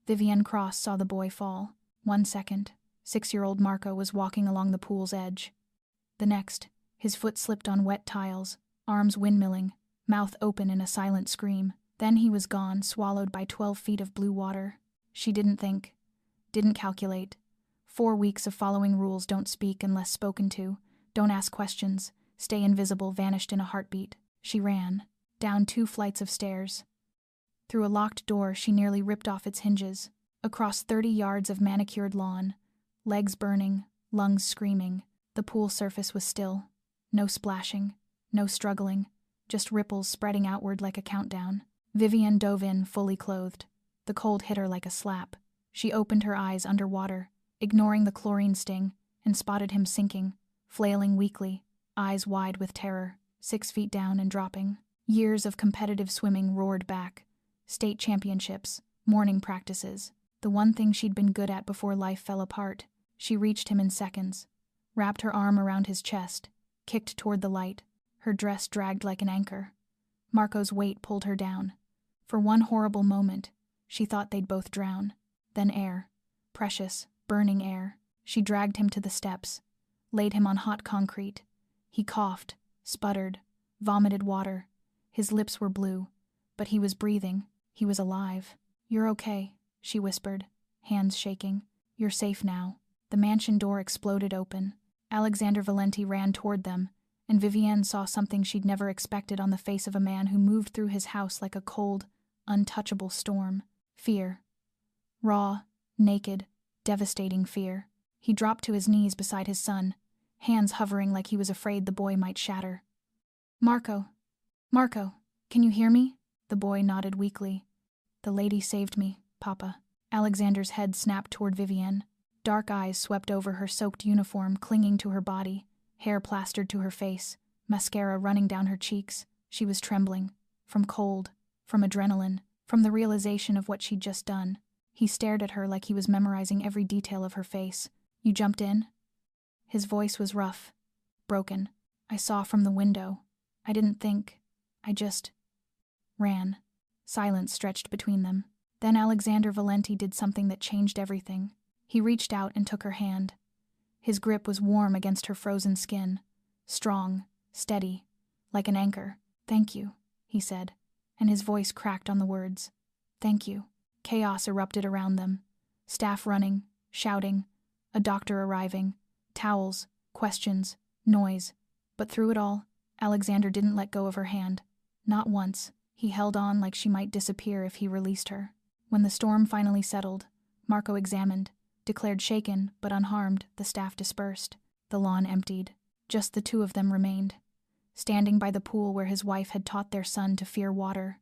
Vivienne Cross saw the boy fall. 1 second, 6-year-old Marco was walking along the pool's edge. The next, his foot slipped on wet tiles, arms windmilling, mouth open in a silent scream. Then he was gone, swallowed by 12 feet of blue water. She didn't think, didn't calculate. 4 weeks of following rules: don't speak unless spoken to, don't ask questions, stay invisible, vanished in a heartbeat. She ran, down 2 flights of stairs. Through a locked door she nearly ripped off its hinges, across 30 yards of manicured lawn, legs burning, lungs screaming. The pool surface was still. No splashing, no struggling, just ripples spreading outward like a countdown. Vivienne dove in, fully clothed. The cold hit her like a slap. She opened her eyes underwater, ignoring the chlorine sting, and spotted him sinking, flailing weakly, eyes wide with terror, 6 feet down and dropping. Years of competitive swimming roared back. State championships, morning practices, the one thing she'd been good at before life fell apart. She reached him in seconds, wrapped her arm around his chest, kicked toward the light, her dress dragged like an anchor. Marco's weight pulled her down. For one horrible moment, she thought they'd both drown. Then air, precious, burning air. She dragged him to the steps, laid him on hot concrete. He coughed, sputtered, vomited water. His lips were blue, but he was breathing. He was alive. "You're okay," she whispered, hands shaking. "You're safe now." The mansion door exploded open. Alexander Valenti ran toward them, and Vivienne saw something she'd never expected on the face of a man who moved through his house like a cold, untouchable storm. Fear. Raw, naked, devastating fear. He dropped to his knees beside his son, hands hovering like he was afraid the boy might shatter. "Marco. Marco, can you hear me?" The boy nodded weakly. "The lady saved me, Papa." Alexander's head snapped toward Vivienne. Dark eyes swept over her soaked uniform, clinging to her body, hair plastered to her face, mascara running down her cheeks. She was trembling. From cold, from adrenaline, from the realization of what she'd just done. He stared at her like he was memorizing every detail of her face. "You jumped in?" His voice was rough, broken. "I saw from the window. I didn't think. I just ran." Silence stretched between them. Then Alexander Valenti did something that changed everything. He reached out and took her hand. His grip was warm against her frozen skin, strong, steady, like an anchor. "Thank you," he said, and his voice cracked on the words. "Thank you." Chaos erupted around them. Staff running, shouting, a doctor arriving, towels, questions, noise. But through it all, Alexander didn't let go of her hand. Not once. He held on like she might disappear if he released her. When the storm finally settled, Marco examined, declared shaken but unharmed. The staff dispersed. The lawn emptied. Just the two of them remained, standing by the pool where his wife had taught their son to fear water,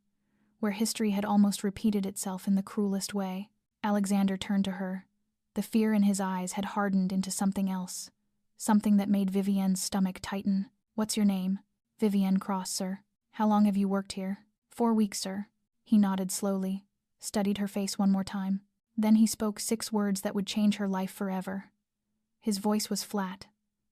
where history had almost repeated itself in the cruelest way. Alexander turned to her. The fear in his eyes had hardened into something else, something that made Vivienne's stomach tighten. "What's your name?" "Vivienne Cross, sir." "How long have you worked here?" 4 weeks, sir." He nodded slowly, studied her face one more time. Then he spoke 6 words that would change her life forever. His voice was flat,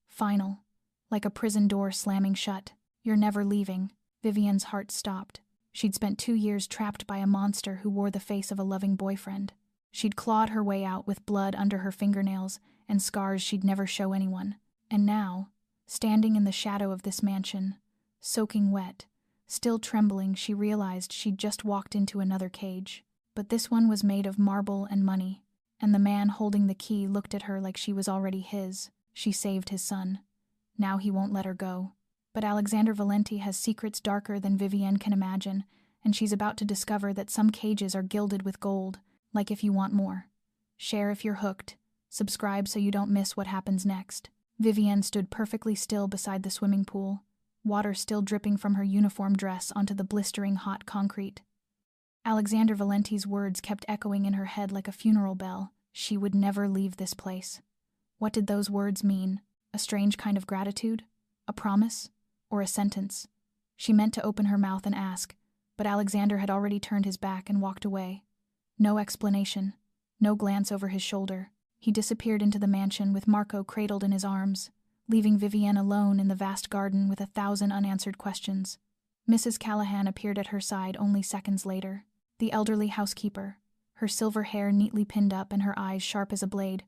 final, like a prison door slamming shut. "You're never leaving." Vivienne's heart stopped. She'd spent 2 years trapped by a monster who wore the face of a loving boyfriend. She'd clawed her way out with blood under her fingernails and scars she'd never show anyone. And now, standing in the shadow of this mansion, soaking wet, still trembling, she realized she'd just walked into another cage. But this one was made of marble and money, and the man holding the key looked at her like she was already his. She saved his son. Now he won't let her go. But Alexander Valenti has secrets darker than Vivienne can imagine, and she's about to discover that some cages are gilded with gold. Like if you want more. Share if you're hooked. Subscribe so you don't miss what happens next. Vivienne stood perfectly still beside the swimming pool, water still dripping from her uniform dress onto the blistering hot concrete. Alexander Valenti's words kept echoing in her head like a funeral bell. She would never leave this place. What did those words mean? A strange kind of gratitude? A promise? Or a sentence? She meant to open her mouth and ask, but Alexander had already turned his back and walked away. No explanation, no glance over his shoulder. He disappeared into the mansion with Marco cradled in his arms, leaving Vivienne alone in the vast garden with 1,000 unanswered questions. Mrs. Callahan appeared at her side only seconds later. The elderly housekeeper, her silver hair neatly pinned up and her eyes sharp as a blade,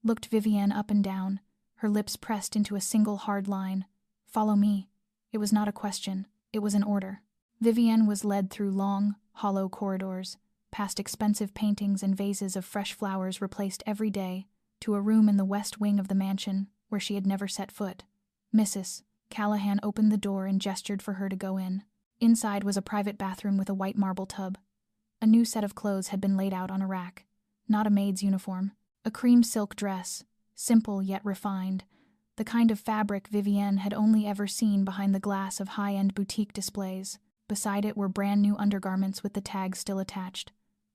looked Vivienne up and down, her lips pressed into a single hard line. "Follow me." It was not a question, it was an order. Vivienne was led through long, hollow corridors, past expensive paintings and vases of fresh flowers replaced every day, to a room in the west wing of the mansion where she had never set foot. Mrs. Callahan opened the door and gestured for her to go in. Inside was a private bathroom with a white marble tub. A new set of clothes had been laid out on a rack, not a maid's uniform. A cream silk dress, simple yet refined, the kind of fabric Vivienne had only ever seen behind the glass of high-end boutique displays. Beside it were brand-new undergarments with the tags still attached,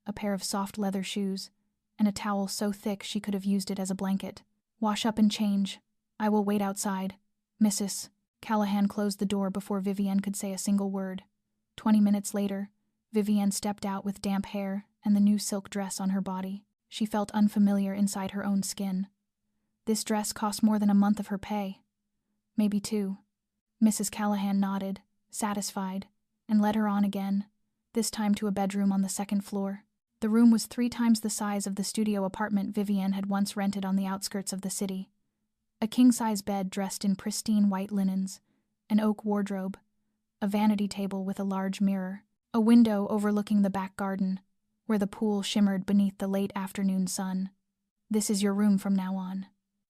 a pair of soft leather shoes, and a towel so thick she could have used it as a blanket. "Wash up and change. I will wait outside." Mrs. Callahan closed the door before Vivienne could say a single word. 20 minutes later, Vivienne stepped out with damp hair and the new silk dress on her body. She felt unfamiliar inside her own skin. This dress cost more than a month of her pay. Maybe 2. Mrs. Callahan nodded, satisfied, and led her on again, this time to a bedroom on the second floor. The room was 3 times the size of the studio apartment Vivienne had once rented on the outskirts of the city. A king-size bed dressed in pristine white linens, an oak wardrobe, a vanity table with a large mirror, a window overlooking the back garden, where the pool shimmered beneath the late afternoon sun. "This is your room from now on."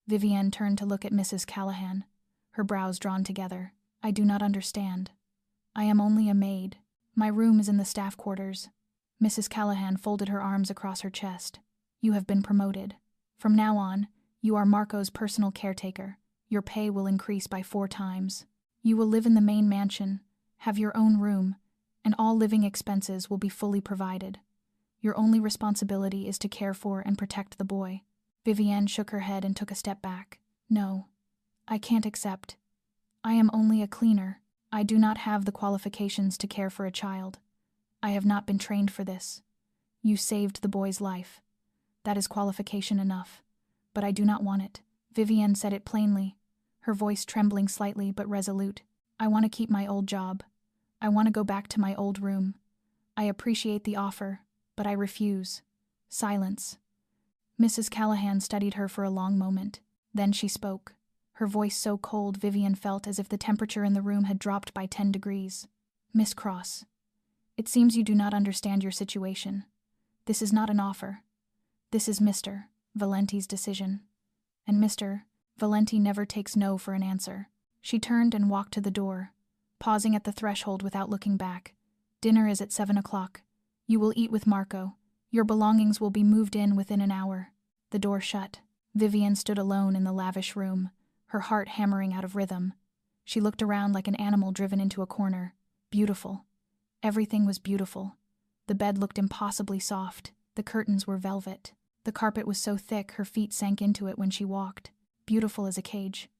Vivienne turned to look at Mrs. Callahan, her brows drawn together. "I do not understand. I am only a maid. My room is in the staff quarters." Mrs. Callahan folded her arms across her chest. "You have been promoted. From now on, you are Marco's personal caretaker. Your pay will increase by 4 times. You will live in the main mansion, have your own room, and all living expenses will be fully provided. Your only responsibility is to care for and protect the boy." Vivienne shook her head and took a step back. "No, I can't accept. I am only a cleaner. I do not have the qualifications to care for a child. I have not been trained for this. You saved the boy's life. That is qualification enough. But I do not want it." Vivienne said it plainly, her voice trembling slightly but resolute. "I want to keep my old job. I want to go back to my old room. I appreciate the offer, but I refuse." Silence. Mrs. Callahan studied her for a long moment. Then she spoke, her voice so cold Vivienne felt as if the temperature in the room had dropped by 10 degrees. "Miss Cross, it seems you do not understand your situation. This is not an offer. This is Mr. Valenti's decision. And Mr. Valenti never takes no for an answer." She turned and walked to the door, pausing at the threshold without looking back. "Dinner is at 7 o'clock. You will eat with Marco. Your belongings will be moved in within an hour." The door shut. Vivienne stood alone in the lavish room, her heart hammering out of rhythm. She looked around like an animal driven into a corner. Beautiful. Everything was beautiful. The bed looked impossibly soft. The curtains were velvet. The carpet was so thick her feet sank into it when she walked. Beautiful as a cage.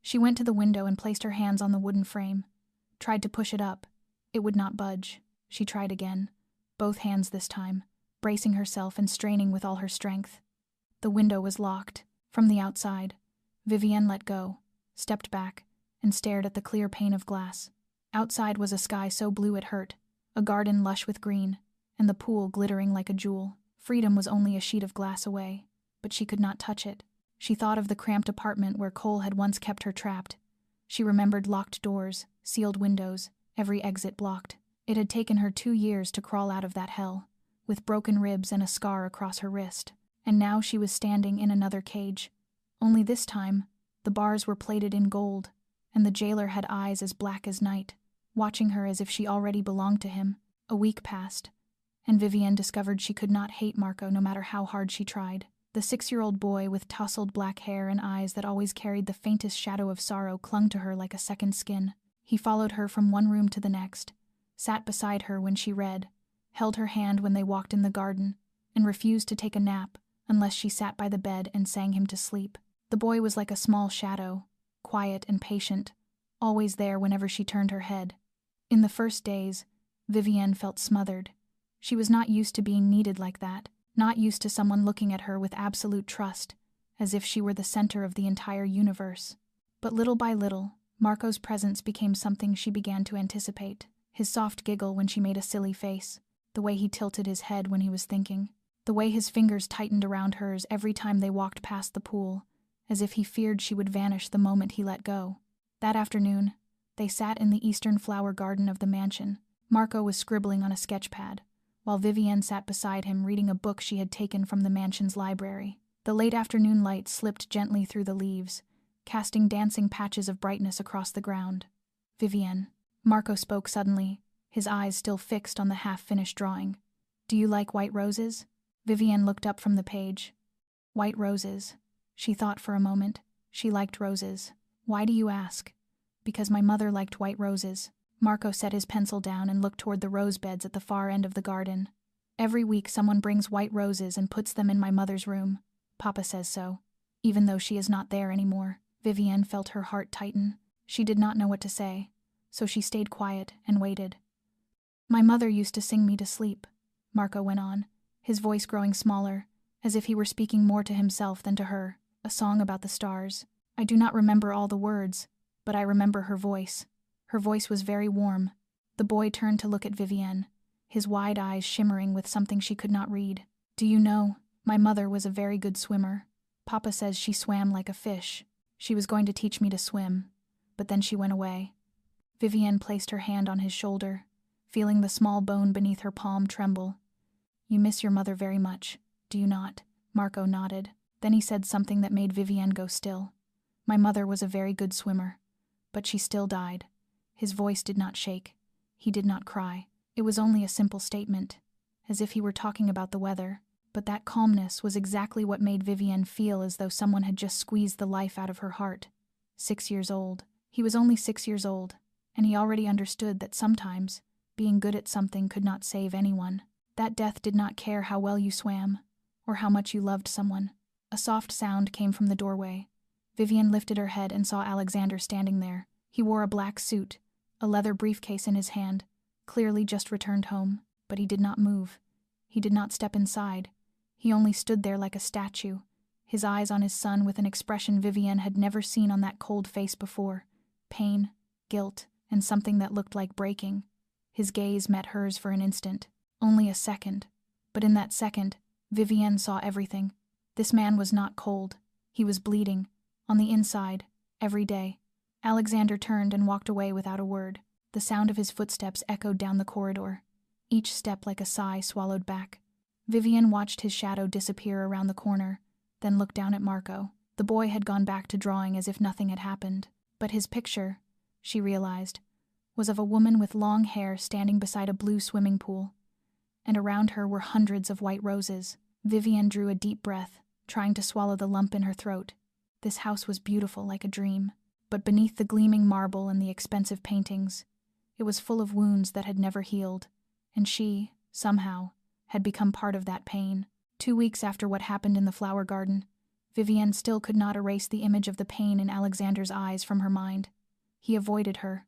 She went to the window and placed her hands on the wooden frame. Tried to push it up. It would not budge. She tried again. Both hands this time, bracing herself and straining with all her strength. The window was locked. From the outside, Vivienne let go, stepped back, and stared at the clear pane of glass. Outside was a sky so blue it hurt, a garden lush with green, and the pool glittering like a jewel. Freedom was only a sheet of glass away, but she could not touch it. She thought of the cramped apartment where Cole had once kept her trapped. She remembered locked doors, sealed windows, every exit blocked. It had taken her 2 years to crawl out of that hell, with broken ribs and a scar across her wrist. And now she was standing in another cage. Only this time, the bars were plated in gold, and the jailer had eyes as black as night, watching her as if she already belonged to him. A week passed, and Vivienne discovered she could not hate Marco no matter how hard she tried. The 6-year-old boy with tousled black hair and eyes that always carried the faintest shadow of sorrow clung to her like a second skin. He followed her from one room to the next, sat beside her when she read, held her hand when they walked in the garden, and refused to take a nap unless she sat by the bed and sang him to sleep. The boy was like a small shadow, quiet and patient, always there whenever she turned her head. In the first days, Vivienne felt smothered. She was not used to being needed like that, not used to someone looking at her with absolute trust, as if she were the center of the entire universe. But little by little, Marco's presence became something she began to anticipate. His soft giggle when she made a silly face, the the way he tilted his head when he was thinking, the way his fingers tightened around hers every time they walked past the pool, as if he feared she would vanish the moment he let go. That afternoon, they sat in the eastern flower garden of the mansion. Marco was scribbling on a sketch pad, while Vivienne sat beside him reading a book she had taken from the mansion's library. The late afternoon light slipped gently through the leaves, casting dancing patches of brightness across the ground. "Vivienne," Marco spoke suddenly, his eyes still fixed on the half-finished drawing. "Do you like white roses?" Vivienne looked up from the page. White roses. She thought for a moment. She liked roses. "Why do you ask?" "Because my mother liked white roses." Marco set his pencil down and looked toward the rose beds at the far end of the garden. "Every week someone brings white roses and puts them in my mother's room. Papa says so. Even though she is not there anymore." Vivienne felt her heart tighten. She did not know what to say, so she stayed quiet and waited. "My mother used to sing me to sleep," Marco went on, his voice growing smaller, as if he were speaking more to himself than to her, a song about the stars. "I do not remember all the words, but I remember her voice. Her voice was very warm." The boy turned to look at Vivienne, his wide eyes shimmering with something she could not read. "Do you know, my mother was a very good swimmer. Papa says she swam like a fish. She was going to teach me to swim, but then she went away." Vivienne placed her hand on his shoulder, feeling the small bone beneath her palm tremble. "You miss your mother very much, do you not?" Marco nodded. Then he said something that made Vivienne go still. "My mother was a very good swimmer, but she still died." His voice did not shake. He did not cry. It was only a simple statement, as if he were talking about the weather. But that calmness was exactly what made Vivienne feel as though someone had just squeezed the life out of her heart. 6 years old. He was only 6 years old, and he already understood that sometimes being good at something could not save anyone. That death did not care how well you swam, or how much you loved someone. A soft sound came from the doorway. Vivienne lifted her head and saw Alexander standing there. He wore a black suit, a leather briefcase in his hand, clearly just returned home, but he did not move. He did not step inside. He only stood there like a statue, his eyes on his son with an expression Vivienne had never seen on that cold face before. Pain, guilt, and something that looked like breaking. His gaze met hers for an instant. Only a second. But in that second, Vivienne saw everything. This man was not cold. He was bleeding. On the inside. Every day. Alexander turned and walked away without a word. The sound of his footsteps echoed down the corridor, each step like a sigh swallowed back. Vivienne watched his shadow disappear around the corner, then looked down at Marco. The boy had gone back to drawing as if nothing had happened. But his picture, she realized, was of a woman with long hair standing beside a blue swimming pool, and around her were hundreds of white roses. Vivienne drew a deep breath, trying to swallow the lump in her throat. This house was beautiful like a dream, but beneath the gleaming marble and the expensive paintings, it was full of wounds that had never healed, and she, somehow, had become part of that pain. 2 weeks after what happened in the flower garden, Vivienne still could not erase the image of the pain in Alexander's eyes from her mind. He avoided her,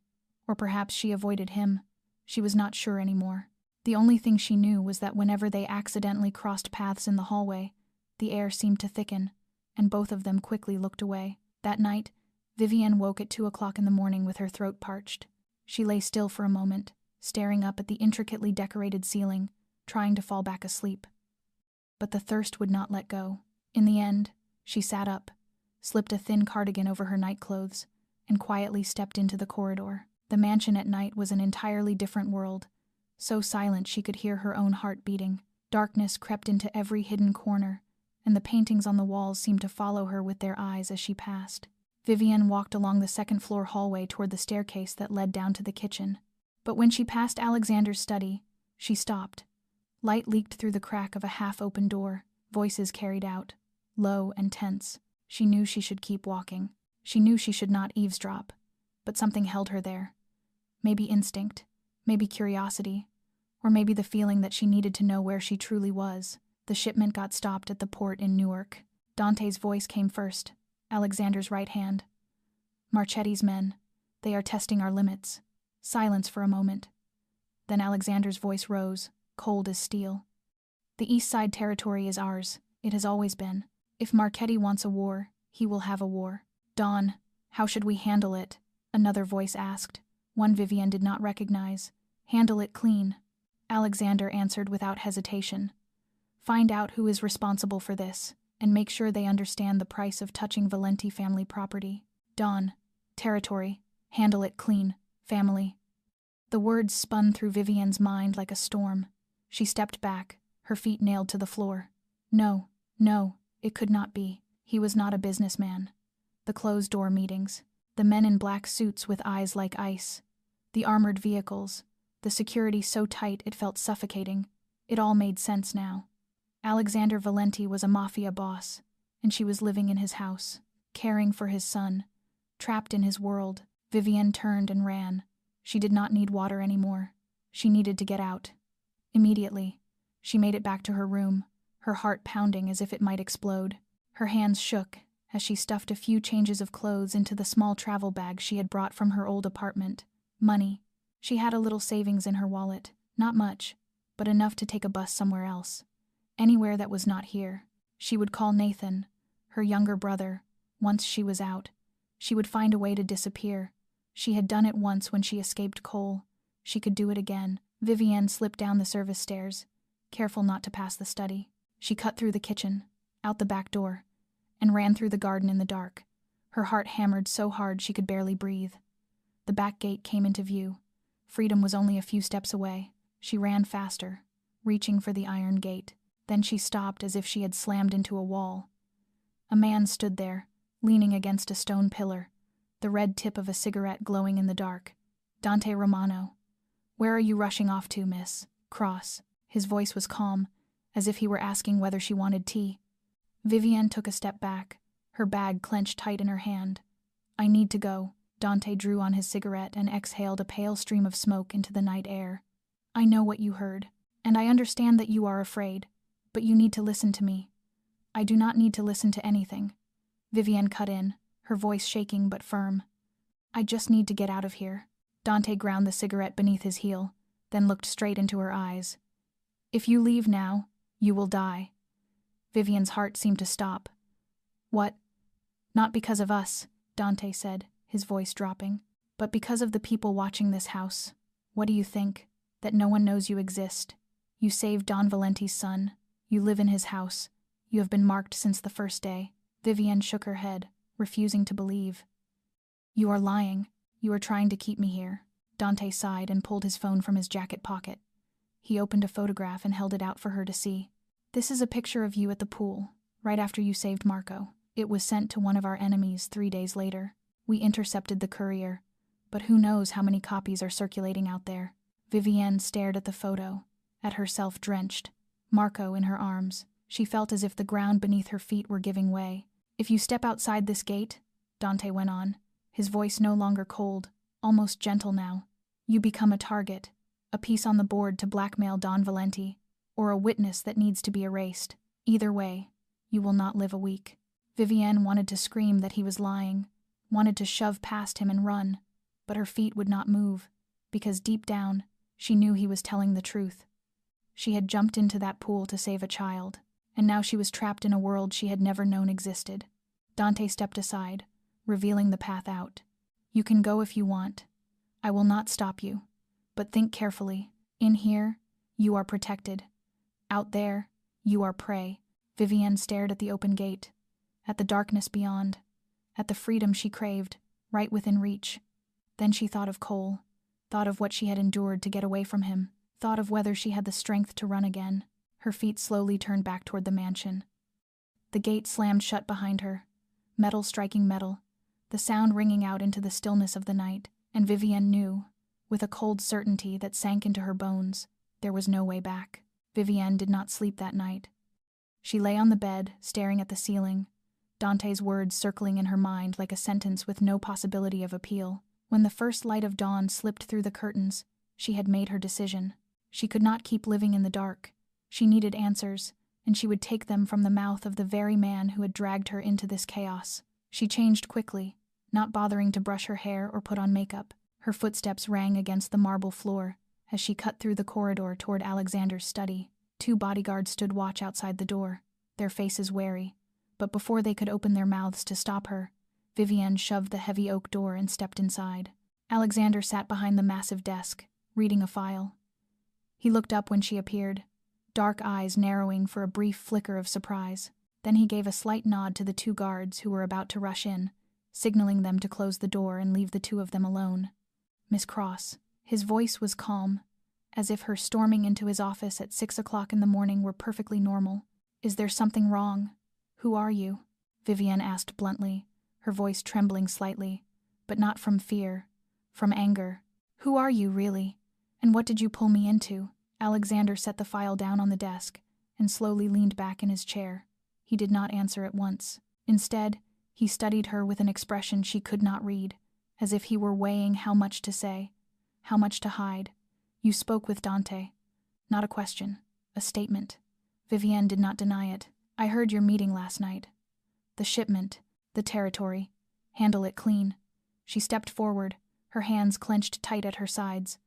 or perhaps she avoided him. She was not sure anymore. The only thing she knew was that whenever they accidentally crossed paths in the hallway, the air seemed to thicken, and both of them quickly looked away. That night, Vivienne woke at 2 o'clock in the morning with her throat parched. She lay still for a moment, staring up at the intricately decorated ceiling, trying to fall back asleep. But the thirst would not let go. In the end, she sat up, slipped a thin cardigan over her nightclothes, and quietly stepped into the corridor. The mansion at night was an entirely different world, so silent she could hear her own heart beating. Darkness crept into every hidden corner, and the paintings on the walls seemed to follow her with their eyes as she passed. Vivienne walked along the second-floor hallway toward the staircase that led down to the kitchen. But when she passed Alexander's study, she stopped. Light leaked through the crack of a half-open door, voices carried out, low and tense. She knew she should keep walking. She knew she should not eavesdrop, but something held her there. Maybe instinct, maybe curiosity, or maybe the feeling that she needed to know where she truly was. The shipment got stopped at the port in Newark. Dante's voice came first, Alexander's right hand. "Marchetti's men. They are testing our limits." Silence for a moment. Then Alexander's voice rose, cold as steel. "The East Side territory is ours. It has always been. If Marchetti wants a war, he will have a war." "Dawn, how should we handle it?" another voice asked, one Vivienne did not recognize. "Handle it clean." Alexander answered without hesitation. Find out who is responsible for this, and make sure they understand the price of touching Valenti family property. Dawn. Territory. Handle it clean. Family. The words spun through Vivienne's mind like a storm. She stepped back, her feet nailed to the floor. No, it could not be. He was not a businessman. The closed-door meetings, the men in black suits with eyes like ice, the armored vehicles, the security so tight it felt suffocating. It all made sense now. Alexander Valenti was a mafia boss, and she was living in his house, caring for his son. Trapped in his world, Vivienne turned and ran. She did not need water anymore. She needed to get out. Immediately, she made it back to her room, her heart pounding as if it might explode. Her hands shook as she stuffed a few changes of clothes into the small travel bag she had brought from her old apartment. Money. She had a little savings in her wallet. Not much, but enough to take a bus somewhere else. Anywhere that was not here. She would call Nathan, her younger brother. Once she was out, she would find a way to disappear. She had done it once when she escaped Cole. She could do it again. Vivienne slipped down the service stairs, careful not to pass the study. She cut through the kitchen, out the back door, and ran through the garden in the dark. Her heart hammered so hard she could barely breathe. The back gate came into view. Freedom was only a few steps away. She ran faster, reaching for the iron gate. Then she stopped as if she had slammed into a wall. A man stood there, leaning against a stone pillar, the red tip of a cigarette glowing in the dark. Dante Romano. Where are you rushing off to, miss? Cross. His voice was calm, as if he were asking whether she wanted tea. Vivienne took a step back, her bag clenched tight in her hand. I need to go. Dante drew on his cigarette and exhaled a pale stream of smoke into the night air. I know what you heard, and I understand that you are afraid, but you need to listen to me. I do not need to listen to anything. Vivienne cut in, her voice shaking but firm. I just need to get out of here. Dante ground the cigarette beneath his heel, then looked straight into her eyes. If you leave now, you will die. Vivienne's heart seemed to stop. What? Not because of us, Dante said, his voice dropping, but because of the people watching this house. What do you think? That no one knows you exist. You saved Don Valenti's son. You live in his house. You have been marked since the first day. Vivienne shook her head, refusing to believe. You are lying. You are trying to keep me here. Dante sighed and pulled his phone from his jacket pocket. He opened a photograph and held it out for her to see. This is a picture of you at the pool, right after you saved Marco. It was sent to one of our enemies 3 days later. We intercepted the courier, but who knows how many copies are circulating out there. Vivienne stared at the photo, at herself drenched, Marco in her arms. She felt as if the ground beneath her feet were giving way. If you step outside this gate, Dante went on, his voice no longer cold, almost gentle now, you become a target, a piece on the board to blackmail Don Valenti, or a witness that needs to be erased. Either way, you will not live a week. Vivienne wanted to scream that he was lying, wanted to shove past him and run, but her feet would not move, because deep down, she knew he was telling the truth. She had jumped into that pool to save a child, and now she was trapped in a world she had never known existed. Dante stepped aside, revealing the path out. You can go if you want. I will not stop you. But think carefully. In here, you are protected. Out there, you are prey. Vivienne stared at the open gate, at the darkness beyond, at the freedom she craved, right within reach. Then she thought of Cole, thought of what she had endured to get away from him, thought of whether she had the strength to run again. Her feet slowly turned back toward the mansion. The gate slammed shut behind her, metal striking metal, the sound ringing out into the stillness of the night, and Vivienne knew, with a cold certainty that sank into her bones, there was no way back. Vivienne did not sleep that night. She lay on the bed, staring at the ceiling, Dante's words circling in her mind like a sentence with no possibility of appeal. When the first light of dawn slipped through the curtains, she had made her decision. She could not keep living in the dark. She needed answers, and she would take them from the mouth of the very man who had dragged her into this chaos. She changed quickly, not bothering to brush her hair or put on makeup. Her footsteps rang against the marble floor as she cut through the corridor toward Alexander's study. 2 bodyguards stood watch outside the door, their faces wary. But before they could open their mouths to stop her, Vivienne shoved the heavy oak door and stepped inside. Alexander sat behind the massive desk, reading a file. He looked up when she appeared, dark eyes narrowing for a brief flicker of surprise. Then he gave a slight nod to the 2 guards who were about to rush in, signaling them to close the door and leave the 2 of them alone. Miss Cross. His voice was calm, as if her storming into his office at 6 o'clock in the morning were perfectly normal. Is there something wrong? Who are you? Vivienne asked bluntly, her voice trembling slightly, but not from fear, from anger. Who are you, really? And what did you pull me into? Alexander set the file down on the desk and slowly leaned back in his chair. He did not answer at once. Instead, he studied her with an expression she could not read, as if he were weighing how much to say, how much to hide. You spoke with Dante. Not a question, a statement. Vivienne did not deny it. I heard your meeting last night. The shipment, the territory. Handle it clean. She stepped forward, her hands clenched tight at her sides.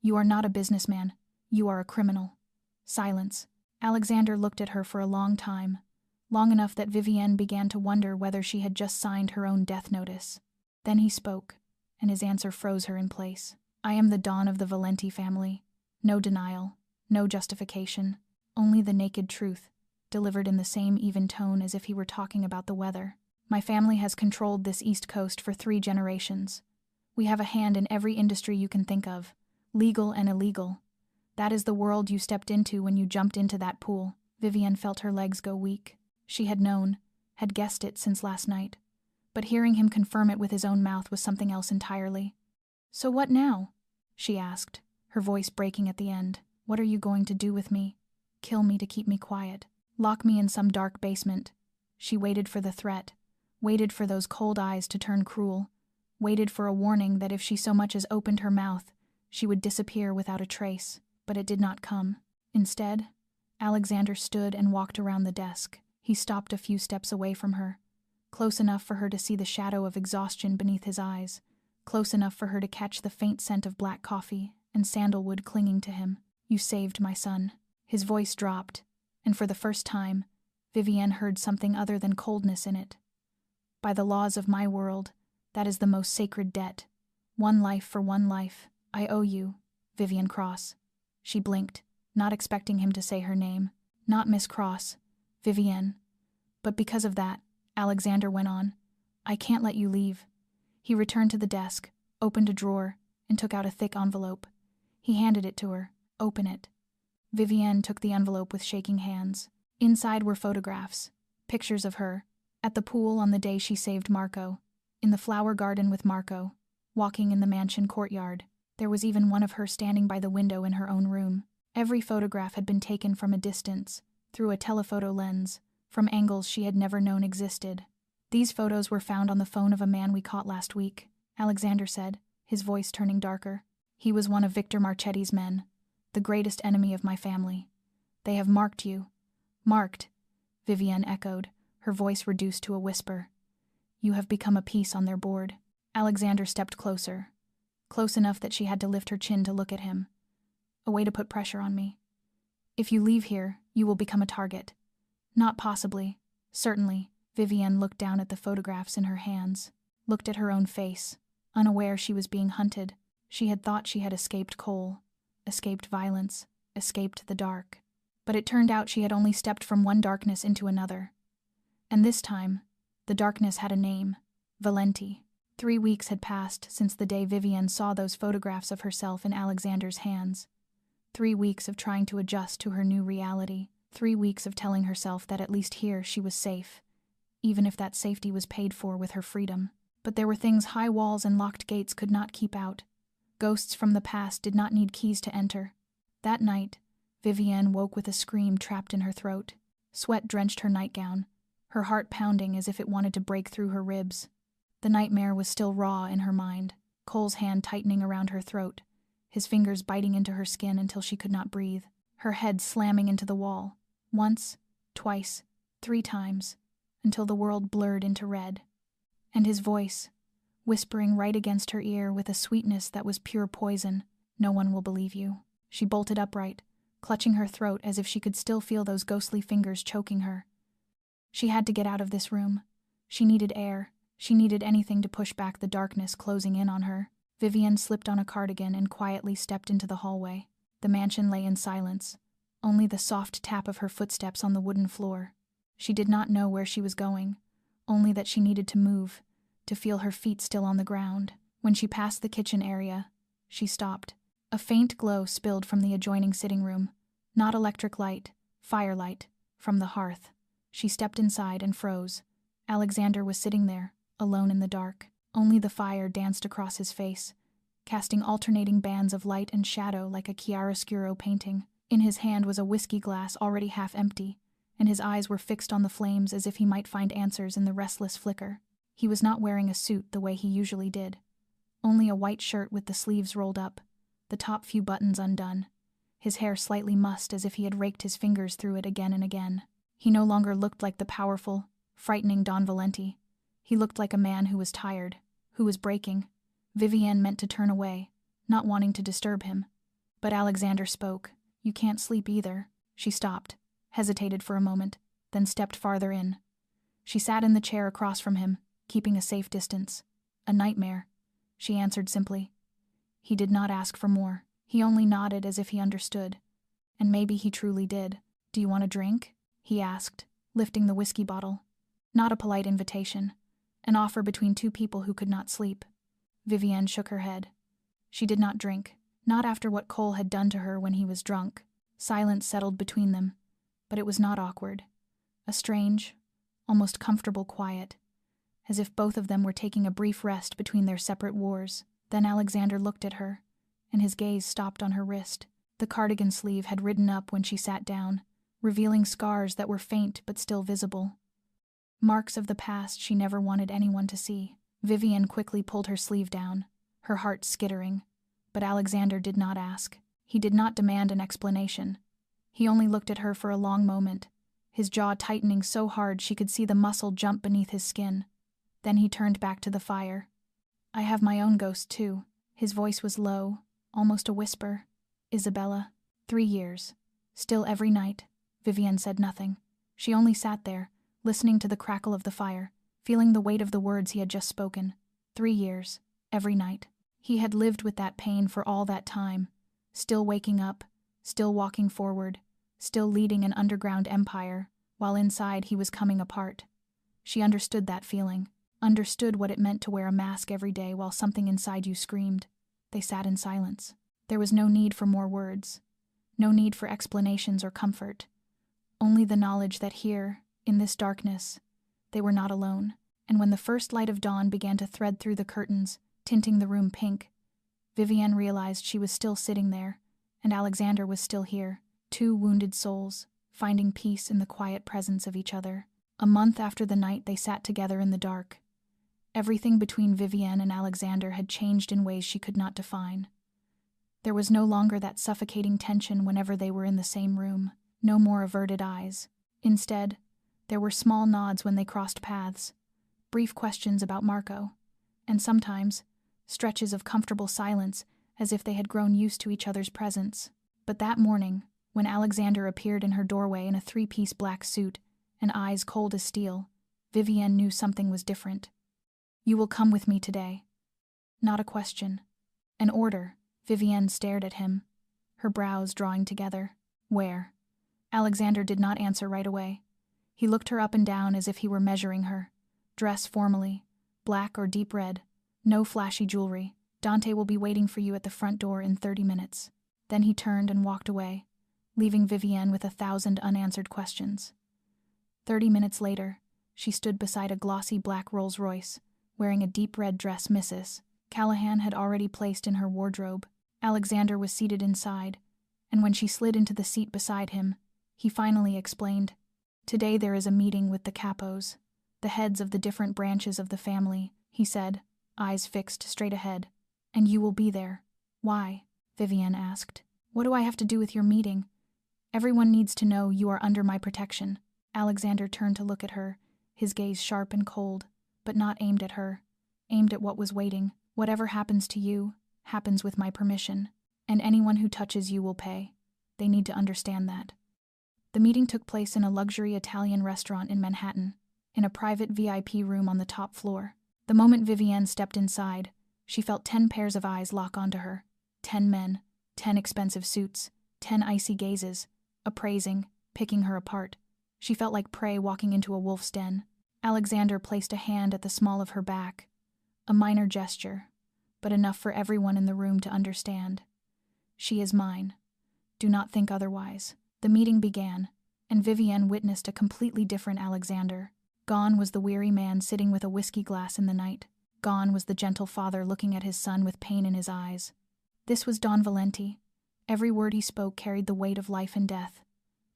You are not a businessman. You are a criminal. Silence. Alexander looked at her for a long time, long enough that Vivienne began to wonder whether she had just signed her own death notice. Then he spoke, and his answer froze her in place. I am the Don of the Valenti family. No denial, no justification, only the naked truth, delivered in the same even tone as if he were talking about the weather. My family has controlled this East Coast for 3 generations. We have a hand in every industry you can think of, legal and illegal. That is the world you stepped into when you jumped into that pool. Vivienne felt her legs go weak. She had known, had guessed it since last night. But hearing him confirm it with his own mouth was something else entirely. So what now? She asked, her voice breaking at the end. What are you going to do with me? Kill me to keep me quiet. Lock me in some dark basement. She waited for the threat, waited for those cold eyes to turn cruel, waited for a warning that if she so much as opened her mouth, she would disappear without a trace. But it did not come. Instead, Alexander stood and walked around the desk. He stopped a few steps away from her, close enough for her to see the shadow of exhaustion beneath his eyes, close enough for her to catch the faint scent of black coffee and sandalwood clinging to him. You saved my son. His voice dropped, and for the first time, Vivienne heard something other than coldness in it. By the laws of my world, that is the most sacred debt. 1 life for 1 life. I owe you, Vivienne Cross. She blinked, not expecting him to say her name. Not Miss Cross, Vivienne. But because of that, Alexander went on, I can't let you leave. He returned to the desk, opened a drawer, and took out a thick envelope. He handed it to her. Open it. Vivienne took the envelope with shaking hands. Inside were photographs, pictures of her, at the pool on the day she saved Marco, in the flower garden with Marco, walking in the mansion courtyard. There was even one of her standing by the window in her own room. Every photograph had been taken from a distance, through a telephoto lens, from angles she had never known existed. These photos were found on the phone of a man we caught last week, Alexander said, his voice turning darker. He was one of Victor Marchetti's men, the greatest enemy of my family. They have marked you. Marked, Vivienne echoed, her voice reduced to a whisper. You have become a piece on their board. Alexander stepped closer, close enough that she had to lift her chin to look at him. A way to put pressure on me. If you leave here, you will become a target. Not possibly. Certainly. Vivienne looked down at the photographs in her hands, looked at her own face, unaware she was being hunted. She had thought she had escaped Cole, escaped violence, escaped the dark. But it turned out she had only stepped from one darkness into another. And this time, the darkness had a name, Valenti. 3 weeks had passed since the day Vivienne saw those photographs of herself in Alexander's hands. 3 weeks of trying to adjust to her new reality. 3 weeks of telling herself that at least here she was safe, even if that safety was paid for with her freedom. But there were things high walls and locked gates could not keep out. Ghosts from the past did not need keys to enter. That night, Vivienne woke with a scream trapped in her throat. Sweat drenched her nightgown, her heart pounding as if it wanted to break through her ribs. The nightmare was still raw in her mind, Cole's hand tightening around her throat, his fingers biting into her skin until she could not breathe, her head slamming into the wall, once, twice, 3 times, until the world blurred into red. And his voice, whispering right against her ear with a sweetness that was pure poison, no one will believe you. She bolted upright, clutching her throat as if she could still feel those ghostly fingers choking her. She had to get out of this room. She needed air. She needed anything to push back the darkness closing in on her. Vivienne slipped on a cardigan and quietly stepped into the hallway. The mansion lay in silence, only the soft tap of her footsteps on the wooden floor. She did not know where she was going, only that she needed to move, to feel her feet still on the ground. When she passed the kitchen area, she stopped. A faint glow spilled from the adjoining sitting room, not electric light, firelight, from the hearth. She stepped inside and froze. Alexander was sitting there, alone in the dark. Only the fire danced across his face, casting alternating bands of light and shadow like a chiaroscuro painting. In his hand was a whiskey glass already half empty, and his eyes were fixed on the flames as if he might find answers in the restless flicker. He was not wearing a suit the way he usually did. Only a white shirt with the sleeves rolled up, the top few buttons undone. His hair slightly mussed as if he had raked his fingers through it again and again. He no longer looked like the powerful, frightening Don Valenti. He looked like a man who was tired, who was breaking. Vivienne meant to turn away, not wanting to disturb him. But Alexander spoke. "You can't sleep either." She stopped, hesitated for a moment, then stepped farther in. She sat in the chair across from him, keeping a safe distance. "A nightmare," she answered simply. He did not ask for more. He only nodded as if he understood. And maybe he truly did. "Do you want a drink?" he asked, lifting the whiskey bottle. Not a polite invitation. An offer between two people who could not sleep. Vivienne shook her head. She did not drink, not after what Cole had done to her when he was drunk. Silence settled between them, but it was not awkward. A strange, almost comfortable quiet, as if both of them were taking a brief rest between their separate wars. Then Alexander looked at her, and his gaze stopped on her wrist. The cardigan sleeve had ridden up when she sat down, revealing scars that were faint but still visible. Marks of the past she never wanted anyone to see. Vivienne quickly pulled her sleeve down, her heart skittering, but Alexander did not ask. He did not demand an explanation. He only looked at her for a long moment, his jaw tightening so hard she could see the muscle jump beneath his skin. Then he turned back to the fire. "I have my own ghost, too." His voice was low, almost a whisper. "Isabella. 3 years. Still every night." Vivienne said nothing. She only sat there, listening to the crackle of the fire, feeling the weight of the words he had just spoken. 3 years. Every night. He had lived with that pain for all that time, still waking up, still walking forward, still leading an underground empire, while inside he was coming apart. She understood that feeling, understood what it meant to wear a mask every day while something inside you screamed. They sat in silence. There was no need for more words, no need for explanations or comfort, only the knowledge that here, in this darkness, they were not alone. And when the first light of dawn began to thread through the curtains, tinting the room pink, Vivienne realized she was still sitting there, and Alexander was still here, 2 wounded souls, finding peace in the quiet presence of each other. A month after the night they sat together in the dark, everything between Vivienne and Alexander had changed in ways she could not define. There was no longer that suffocating tension whenever they were in the same room, no more averted eyes. Instead, there were small nods when they crossed paths, brief questions about Marco, and sometimes stretches of comfortable silence as if they had grown used to each other's presence. But that morning, when Alexander appeared in her doorway in a 3-piece black suit and eyes cold as steel, Vivienne knew something was different. "You will come with me today." Not a question. An order. Vivienne stared at him, her brows drawing together. "Where?" Alexander did not answer right away. He looked her up and down as if he were measuring her. "Dress formally, black or deep red, no flashy jewelry. Dante will be waiting for you at the front door in 30 minutes. Then he turned and walked away, leaving Vivienne with 1,000 unanswered questions. 30 minutes later, she stood beside a glossy black Rolls-Royce, wearing a deep red dress Mrs. Callahan had already placed in her wardrobe. Alexander was seated inside, and when she slid into the seat beside him, he finally explained, "Today there is a meeting with the capos, the heads of the different branches of the family," he said, eyes fixed straight ahead. "And you will be there." "Why?" Vivienne asked. "What do I have to do with your meeting? Everyone needs to know you are under my protection." Alexander turned to look at her, his gaze sharp and cold, but not aimed at her, aimed at what was waiting. "Whatever happens to you, happens with my permission, and anyone who touches you will pay. They need to understand that." The meeting took place in a luxury Italian restaurant in Manhattan, in a private VIP room on the top floor. The moment Vivienne stepped inside, she felt 10 pairs of eyes lock onto her. 10 men, 10 expensive suits, 10 icy gazes, appraising, picking her apart. She felt like prey walking into a wolf's den. Alexander placed a hand at the small of her back. A minor gesture, but enough for everyone in the room to understand. She is mine. Do not think otherwise. The meeting began, and Vivienne witnessed a completely different Alexander. Gone was the weary man sitting with a whiskey glass in the night. Gone was the gentle father looking at his son with pain in his eyes. This was Don Valenti. Every word he spoke carried the weight of life and death.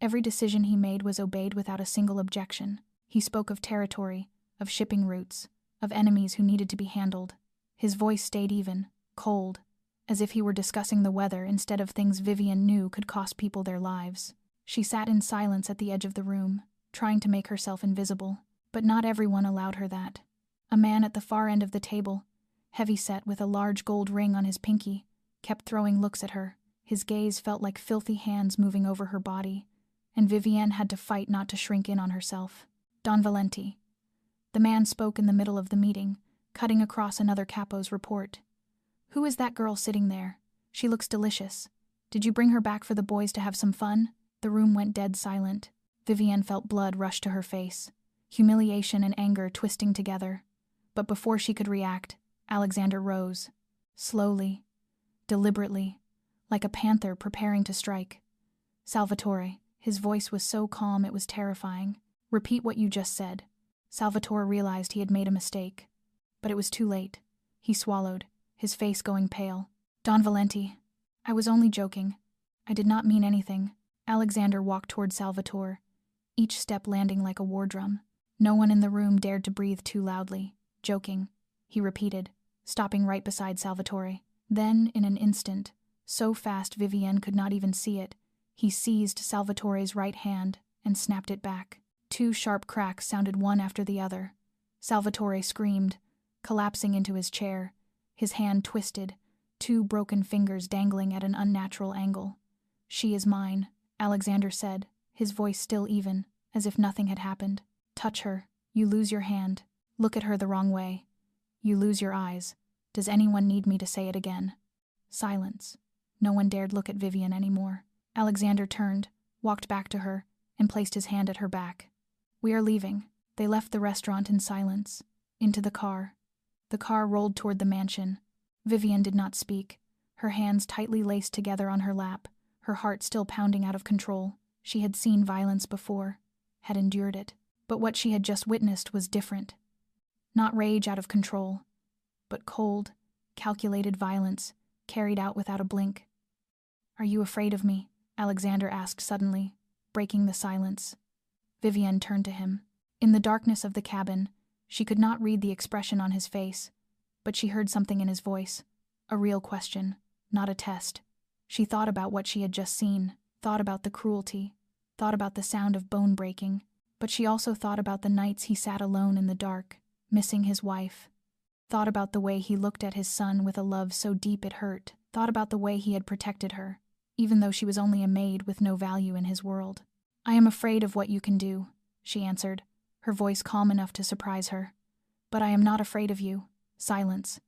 Every decision he made was obeyed without a single objection. He spoke of territory, of shipping routes, of enemies who needed to be handled. His voice stayed even, cold, as if he were discussing the weather instead of things Vivienne knew could cost people their lives. She sat in silence at the edge of the room, trying to make herself invisible, but not everyone allowed her that. A man at the far end of the table, heavy-set with a large gold ring on his pinky, kept throwing looks at her. His gaze felt like filthy hands moving over her body, and Vivienne had to fight not to shrink in on herself. Don Valenti. The man spoke in the middle of the meeting, cutting across another capo's report. Who is that girl sitting there? She looks delicious. Did you bring her back for the boys to have some fun? The room went dead silent. Vivienne felt blood rush to her face, humiliation and anger twisting together. But before she could react, Alexander rose. Slowly, deliberately, like a panther preparing to strike. Salvatore, his voice was so calm it was terrifying. Repeat what you just said. Salvatore realized he had made a mistake. But it was too late. He swallowed, his face going pale. Don Valenti, I was only joking. I did not mean anything. Alexander walked toward Salvatore, each step landing like a war drum. No one in the room dared to breathe too loudly. Joking, he repeated, stopping right beside Salvatore. Then, in an instant, so fast Vivienne could not even see it, he seized Salvatore's right hand and snapped it back. 2 sharp cracks sounded one after the other. Salvatore screamed, collapsing into his chair, his hand twisted, 2 broken fingers dangling at an unnatural angle. She is mine, Alexander said, his voice still even, as if nothing had happened. Touch her, you lose your hand. Look at her the wrong way. You lose your eyes. Does anyone need me to say it again? Silence. No one dared look at Vivienne anymore. Alexander turned, walked back to her, and placed his hand at her back. We are leaving. They left the restaurant in silence. Into the car. The car rolled toward the mansion. Vivienne did not speak, her hands tightly laced together on her lap, her heart still pounding out of control. She had seen violence before, had endured it. But what she had just witnessed was different. Not rage out of control, but cold, calculated violence, carried out without a blink. Are you afraid of me? Alexander asked suddenly, breaking the silence. Vivienne turned to him. In the darkness of the cabin, she could not read the expression on his face, but she heard something in his voice, a real question, not a test. She thought about what she had just seen, thought about the cruelty, thought about the sound of bone breaking, but she also thought about the nights he sat alone in the dark, missing his wife, thought about the way he looked at his son with a love so deep it hurt, thought about the way he had protected her, even though she was only a maid with no value in his world. I am afraid of what you can do, she answered, her voice calm enough to surprise her. But I am not afraid of you. Silence.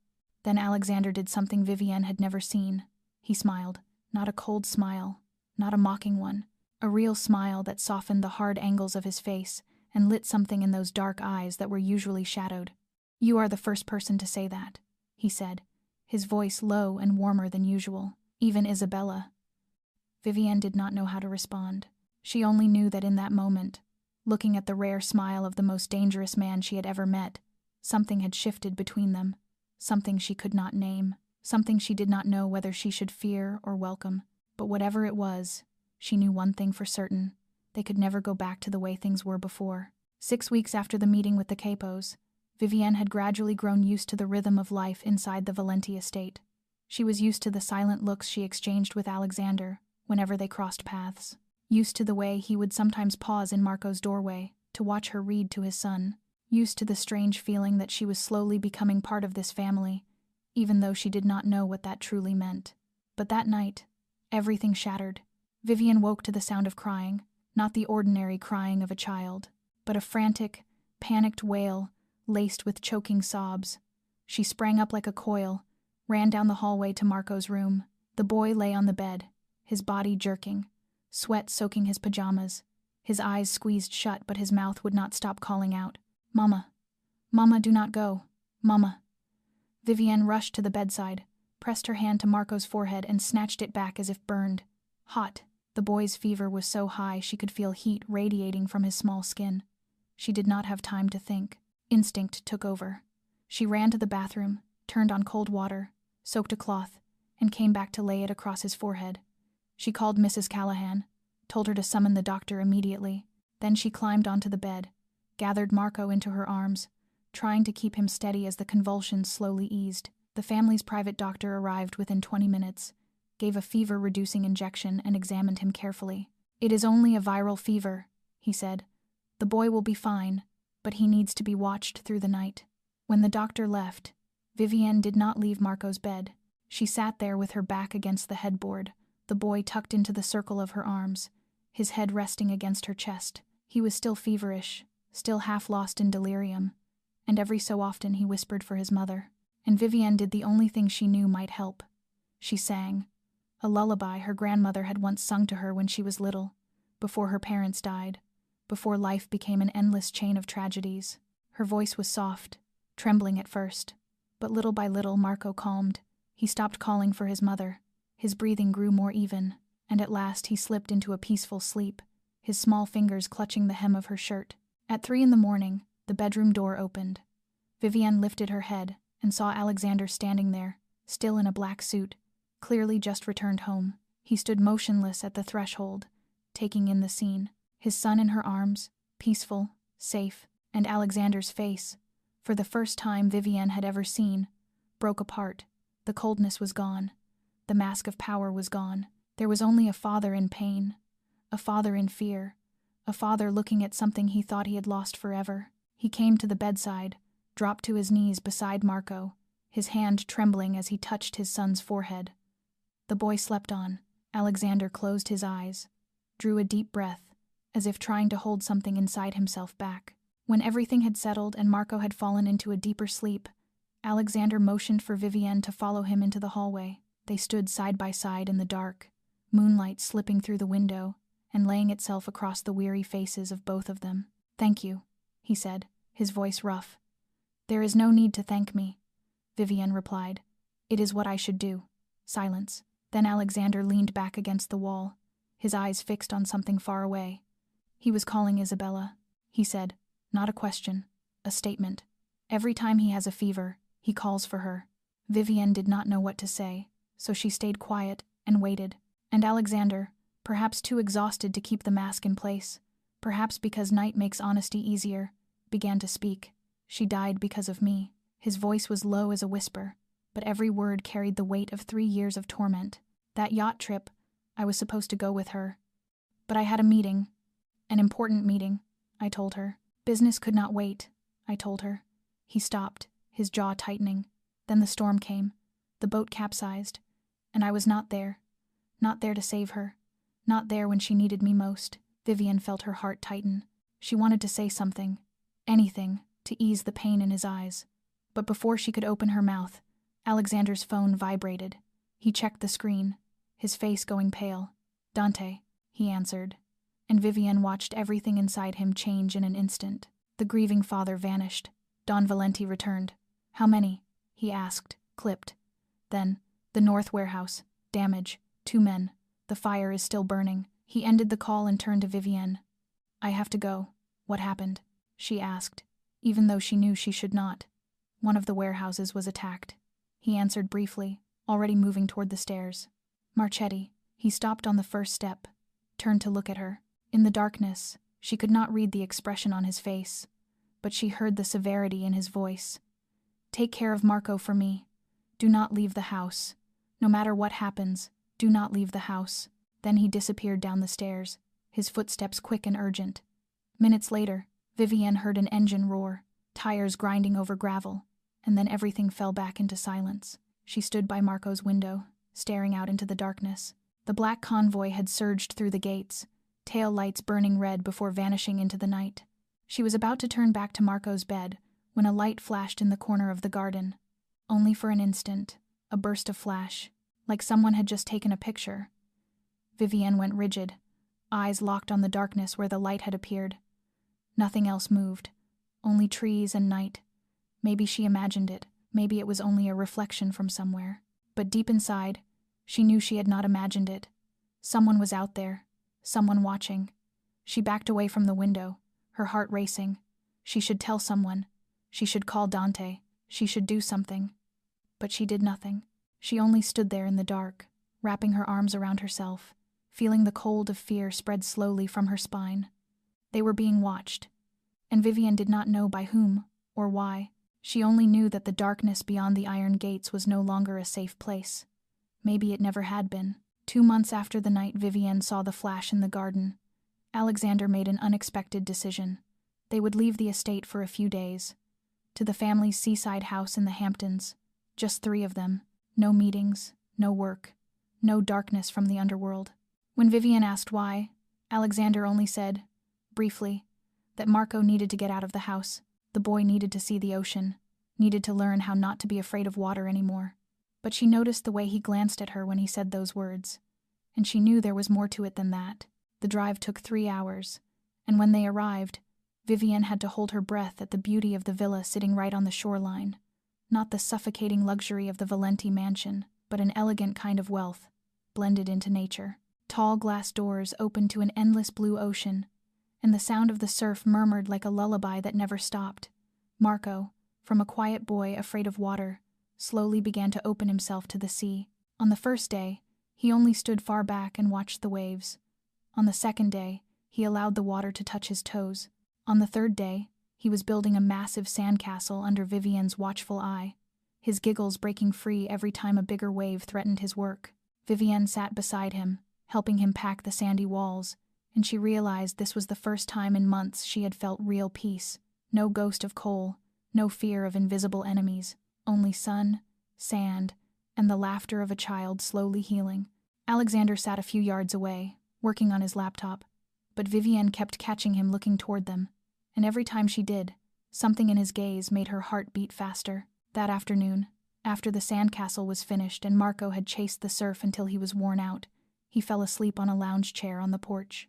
Then Alexander did something Vivienne had never seen. He smiled, not a cold smile, not a mocking one, a real smile that softened the hard angles of his face and lit something in those dark eyes that were usually shadowed. You are the first person to say that, he said, his voice low and warmer than usual. Even Isabella. Vivienne did not know how to respond. She only knew that in that moment, looking at the rare smile of the most dangerous man she had ever met, something had shifted between them, something she could not name, something she did not know whether she should fear or welcome. But whatever it was, she knew one thing for certain: they could never go back to the way things were before. 6 weeks after the meeting with the capos, Vivienne had gradually grown used to the rhythm of life inside the Valenti estate. She was used to the silent looks she exchanged with Alexander whenever they crossed paths, used to the way he would sometimes pause in Marco's doorway to watch her read to his son, used to the strange feeling that she was slowly becoming part of this family, even though she did not know what that truly meant. But that night, everything shattered. Vivienne woke to the sound of crying, not the ordinary crying of a child, but a frantic, panicked wail laced with choking sobs. She sprang up like a coil, ran down the hallway to Marco's room, The boy lay on the bed, his body jerking, sweat soaking his pajamas. His eyes squeezed shut, but his mouth would not stop calling out, "Mama! Mama, do not go! Mama!" Vivienne rushed to the bedside, pressed her hand to Marco's forehead and snatched it back as if burned. Hot. The boy's fever was so high she could feel heat radiating from his small skin. She did not have time to think. Instinct took over. She ran to the bathroom, turned on cold water, soaked a cloth, and came back to lay it across his forehead. She called Mrs. Callahan, told her to summon the doctor immediately. Then she climbed onto the bed, gathered Marco into her arms, trying to keep him steady as the convulsions slowly eased. The family's private doctor arrived within 20 minutes, gave a fever-reducing injection, and examined him carefully. "It is only a viral fever," he said. "The boy will be fine, but he needs to be watched through the night." When the doctor left, Vivienne did not leave Marco's bed. She sat there with her back against the headboard, the boy tucked into the circle of her arms, his head resting against her chest. He was still feverish, still half lost in delirium, and every so often he whispered for his mother. And Vivienne did the only thing she knew might help. She sang, a lullaby her grandmother had once sung to her when she was little, before her parents died, before life became an endless chain of tragedies. Her voice was soft, trembling at first, but little by little Marco calmed. He stopped calling for his mother. His breathing grew more even, and at last he slipped into a peaceful sleep, his small fingers clutching the hem of her shirt. At 3 a.m, the bedroom door opened. Vivienne lifted her head and saw Alexander standing there, still in a black suit, clearly just returned home. He stood motionless at the threshold, taking in the scene. His son in her arms, peaceful, safe, and Alexander's face, for the first time Vivienne had ever seen, broke apart. The coldness was gone. The mask of power was gone. There was only a father in pain, a father in fear, a father looking at something he thought he had lost forever. He came to the bedside, dropped to his knees beside Marco, his hand trembling as he touched his son's forehead. The boy slept on. Alexander closed his eyes, drew a deep breath, as if trying to hold something inside himself back. When everything had settled and Marco had fallen into a deeper sleep, Alexander motioned for Vivienne to follow him into the hallway. They stood side by side in the dark, moonlight slipping through the window and laying itself across the weary faces of both of them. "Thank you," he said, his voice rough. "There is no need to thank me," Vivienne replied. "It is what I should do." Silence. Then Alexander leaned back against the wall, his eyes fixed on something far away. "He was calling Isabella," he said. "Not a question, a statement. Every time he has a fever, he calls for her." Vivienne did not know what to say, so she stayed quiet and waited. And Alexander, perhaps too exhausted to keep the mask in place, perhaps because night makes honesty easier, began to speak. "She died because of me." His voice was low as a whisper, but every word carried the weight of 3 years of torment. "That yacht trip, I was supposed to go with her. But I had a meeting, an important meeting," I told her. "Business could not wait," I told her. He stopped, his jaw tightening. Then the storm came. The boat capsized, and I was not there to save her, not there when she needed me most. Vivienne felt her heart tighten. She wanted to say something, anything, to ease the pain in his eyes. But before she could open her mouth, Alexander's phone vibrated. He checked the screen, his face going pale. "Dante," he answered, and Vivienne watched everything inside him change in an instant. The grieving father vanished. Don Valenti returned. "How many?" he asked, clipped. Then, "The North Warehouse. Damage. 2 men. The fire is still burning." He ended the call and turned to Vivienne. "I have to go. What happened?" she asked, even though she knew she should not. "One of the warehouses was attacked," he answered briefly, already moving toward the stairs. "Marchetti." He stopped on the first step, turned to look at her. In the darkness, she could not read the expression on his face, but she heard the severity in his voice. "Take care of Marco for me. Do not leave the house. No matter what happens, do not leave the house." Then he disappeared down the stairs, his footsteps quick and urgent. Minutes later, Vivienne heard an engine roar, tires grinding over gravel, and then everything fell back into silence. She stood by Marco's window, staring out into the darkness. The black convoy had surged through the gates, tail lights burning red before vanishing into the night. She was about to turn back to Marco's bed when a light flashed in the corner of the garden. Only for an instant, a burst of flash, like someone had just taken a picture. Vivienne went rigid, eyes locked on the darkness where the light had appeared. Nothing else moved, only trees and night. Maybe she imagined it, maybe it was only a reflection from somewhere. But deep inside, she knew she had not imagined it. Someone was out there, someone watching. She backed away from the window, her heart racing. She should tell someone. She should call Dante. She should do something. But she did nothing. She only stood there in the dark, wrapping her arms around herself, feeling the cold of fear spread slowly from her spine. They were being watched, and Vivienne did not know by whom or why. She only knew that the darkness beyond the iron gates was no longer a safe place. Maybe it never had been. 2 months after the night Vivienne saw the flash in the garden, Alexander made an unexpected decision. They would leave the estate for a few days, to the family's seaside house in the Hamptons. Just 3 of them. No meetings, no work, no darkness from the underworld. When Vivienne asked why, Alexander only said, briefly, that Marco needed to get out of the house. The boy needed to see the ocean, needed to learn how not to be afraid of water anymore. But she noticed the way he glanced at her when he said those words, and she knew there was more to it than that. The drive took 3 hours, and when they arrived, Vivienne had to hold her breath at the beauty of the villa sitting right on the shoreline. Not the suffocating luxury of the Valenti mansion, but an elegant kind of wealth, blended into nature. Tall glass doors opened to an endless blue ocean, and the sound of the surf murmured like a lullaby that never stopped. Marco, from a quiet boy afraid of water, slowly began to open himself to the sea. On the first day, he only stood far back and watched the waves. On the second day, he allowed the water to touch his toes. On the third day, he was building a massive sandcastle under Vivienne's watchful eye, his giggles breaking free every time a bigger wave threatened his work. Vivienne sat beside him, helping him pack the sandy walls, and she realized this was the first time in months she had felt real peace. No ghost of coal, no fear of invisible enemies, only sun, sand, and the laughter of a child slowly healing. Alexander sat a few yards away, working on his laptop, but Vivienne kept catching him looking toward them, and every time she did, something in his gaze made her heart beat faster. That afternoon, after the sandcastle was finished and Marco had chased the surf until he was worn out, he fell asleep on a lounge chair on the porch.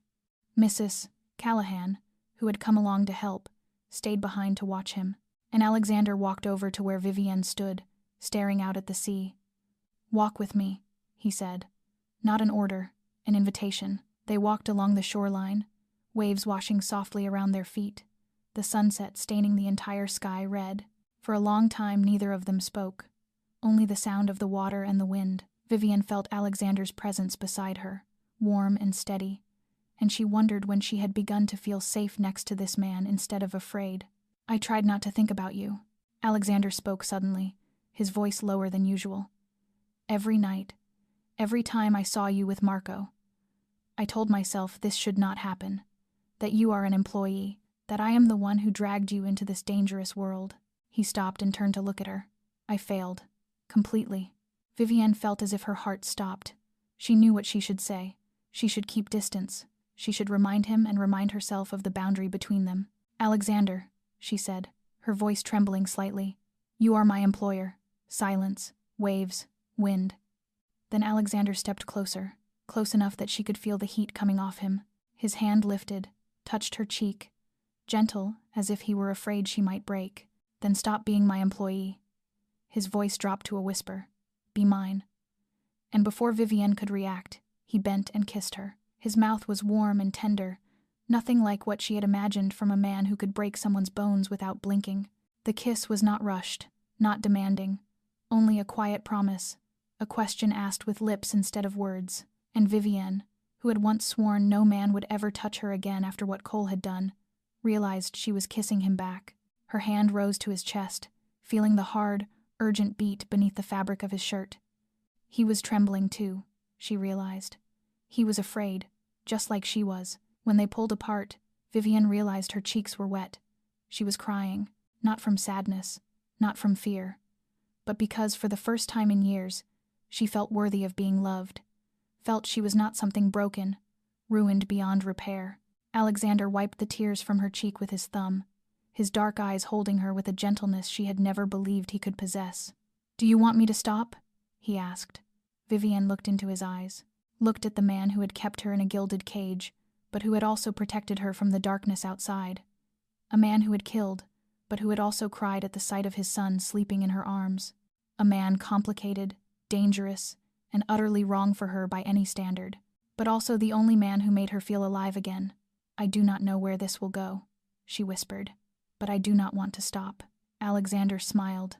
Mrs. Callahan, who had come along to help, stayed behind to watch him, and Alexander walked over to where Vivienne stood, staring out at the sea. "Walk with me," he said. Not an order, an invitation. They walked along the shoreline, waves washing softly around their feet, the sunset staining the entire sky red. For a long time neither of them spoke, only the sound of the water and the wind. Vivienne felt Alexander's presence beside her, warm and steady, and she wondered when she had begun to feel safe next to this man instead of afraid. "I tried not to think about you," Alexander spoke suddenly, his voice lower than usual. "Every night, every time I saw you with Marco, I told myself this should not happen, that you are an employee, that I am the one who dragged you into this dangerous world." He stopped and turned to look at her. "I failed. Completely." Vivienne felt as if her heart stopped. She knew what she should say. She should keep distance. She should remind him and remind herself of the boundary between them. "Alexander," she said, her voice trembling slightly, "you are my employer." Silence, waves, wind. Then Alexander stepped closer, close enough that she could feel the heat coming off him. His hand lifted, touched her cheek, gentle, as if he were afraid she might break. "Then stop being my employee." His voice dropped to a whisper. "Be mine." And before Vivienne could react, he bent and kissed her. His mouth was warm and tender, nothing like what she had imagined from a man who could break someone's bones without blinking. The kiss was not rushed, not demanding, only a quiet promise, a question asked with lips instead of words. And Vivienne, who had once sworn no man would ever touch her again after what Cole had done, realized she was kissing him back. Her hand rose to his chest, feeling the hard, urgent beat beneath the fabric of his shirt. He was trembling too, she realized. He was afraid, just like she was. When they pulled apart, Vivienne realized her cheeks were wet. She was crying, not from sadness, not from fear, but because for the first time in years, she felt worthy of being loved, felt she was not something broken, ruined beyond repair. Alexander wiped the tears from her cheek with his thumb, his dark eyes holding her with a gentleness she had never believed he could possess. "Do you want me to stop?" he asked. Vivienne looked into his eyes, looked at the man who had kept her in a gilded cage, but who had also protected her from the darkness outside. A man who had killed, but who had also cried at the sight of his son sleeping in her arms. A man complicated, dangerous, and utterly wrong for her by any standard, but also the only man who made her feel alive again. "I do not know where this will go," she whispered, "but I do not want to stop." Alexander smiled,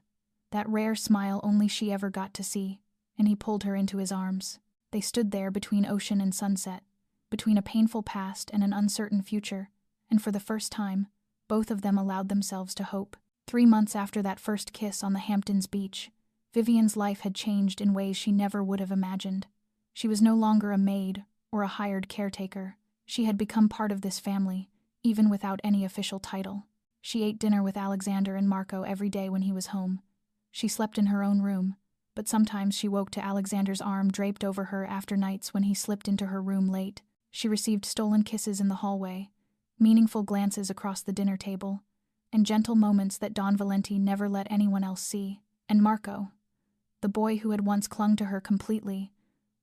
that rare smile only she ever got to see, and he pulled her into his arms. They stood there between ocean and sunset, between a painful past and an uncertain future, and for the first time, both of them allowed themselves to hope. 3 months after that first kiss on the Hamptons beach, Vivienne's life had changed in ways she never would have imagined. She was no longer a maid or a hired caretaker. She had become part of this family, even without any official title. She ate dinner with Alexander and Marco every day when he was home. She slept in her own room, but sometimes she woke to Alexander's arm draped over her after nights when he slipped into her room late. She received stolen kisses in the hallway, meaningful glances across the dinner table, and gentle moments that Don Valenti never let anyone else see. And Marco, the boy who had once clung to her completely,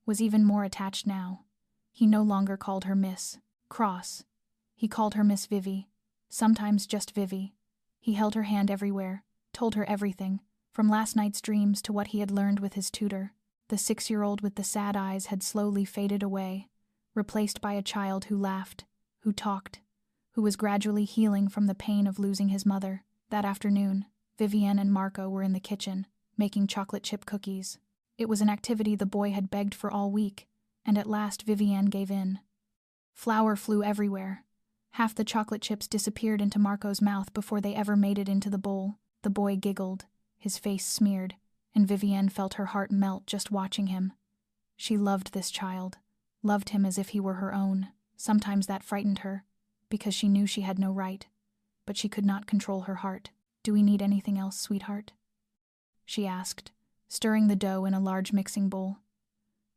was even more attached now. He no longer called her Miss Cross. He called her Miss Vivi, sometimes just Vivi. He held her hand everywhere, told her everything, from last night's dreams to what he had learned with his tutor. The 6-year-old with the sad eyes had slowly faded away, replaced by a child who laughed, who talked, who was gradually healing from the pain of losing his mother. That afternoon, Vivienne and Marco were in the kitchen, making chocolate chip cookies. It was an activity the boy had begged for all week, and at last Vivienne gave in. Flour flew everywhere. Half the chocolate chips disappeared into Marco's mouth before they ever made it into the bowl. The boy giggled, his face smeared, and Vivienne felt her heart melt just watching him. She loved this child, loved him as if he were her own. Sometimes that frightened her, because she knew she had no right, but she could not control her heart. "Do we need anything else, sweetheart?" she asked, stirring the dough in a large mixing bowl.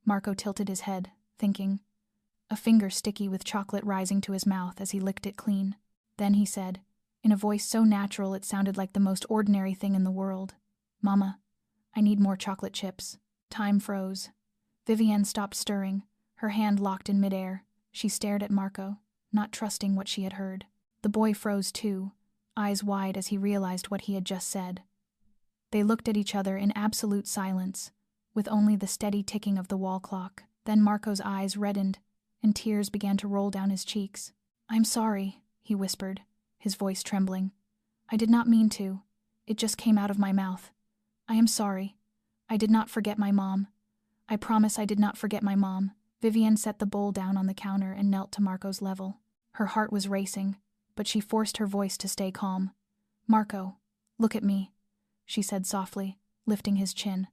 Marco tilted his head, thinking, a finger sticky with chocolate rising to his mouth as he licked it clean. Then he said, in a voice so natural it sounded like the most ordinary thing in the world, "Mama, I need more chocolate chips." Time froze. Vivienne stopped stirring, her hand locked in midair. She stared at Marco, not trusting what she had heard. The boy froze too, eyes wide as he realized what he had just said. They looked at each other in absolute silence, with only the steady ticking of the wall clock. Then Marco's eyes reddened, and tears began to roll down his cheeks. "I'm sorry," he whispered, his voice trembling. "I did not mean to. It just came out of my mouth. I am sorry. I did not forget my mom. I promise I did not forget my mom." Vivienne set the bowl down on the counter and knelt to Marco's level. Her heart was racing, but she forced her voice to stay calm. "Marco, look at me," she said softly, lifting his chin.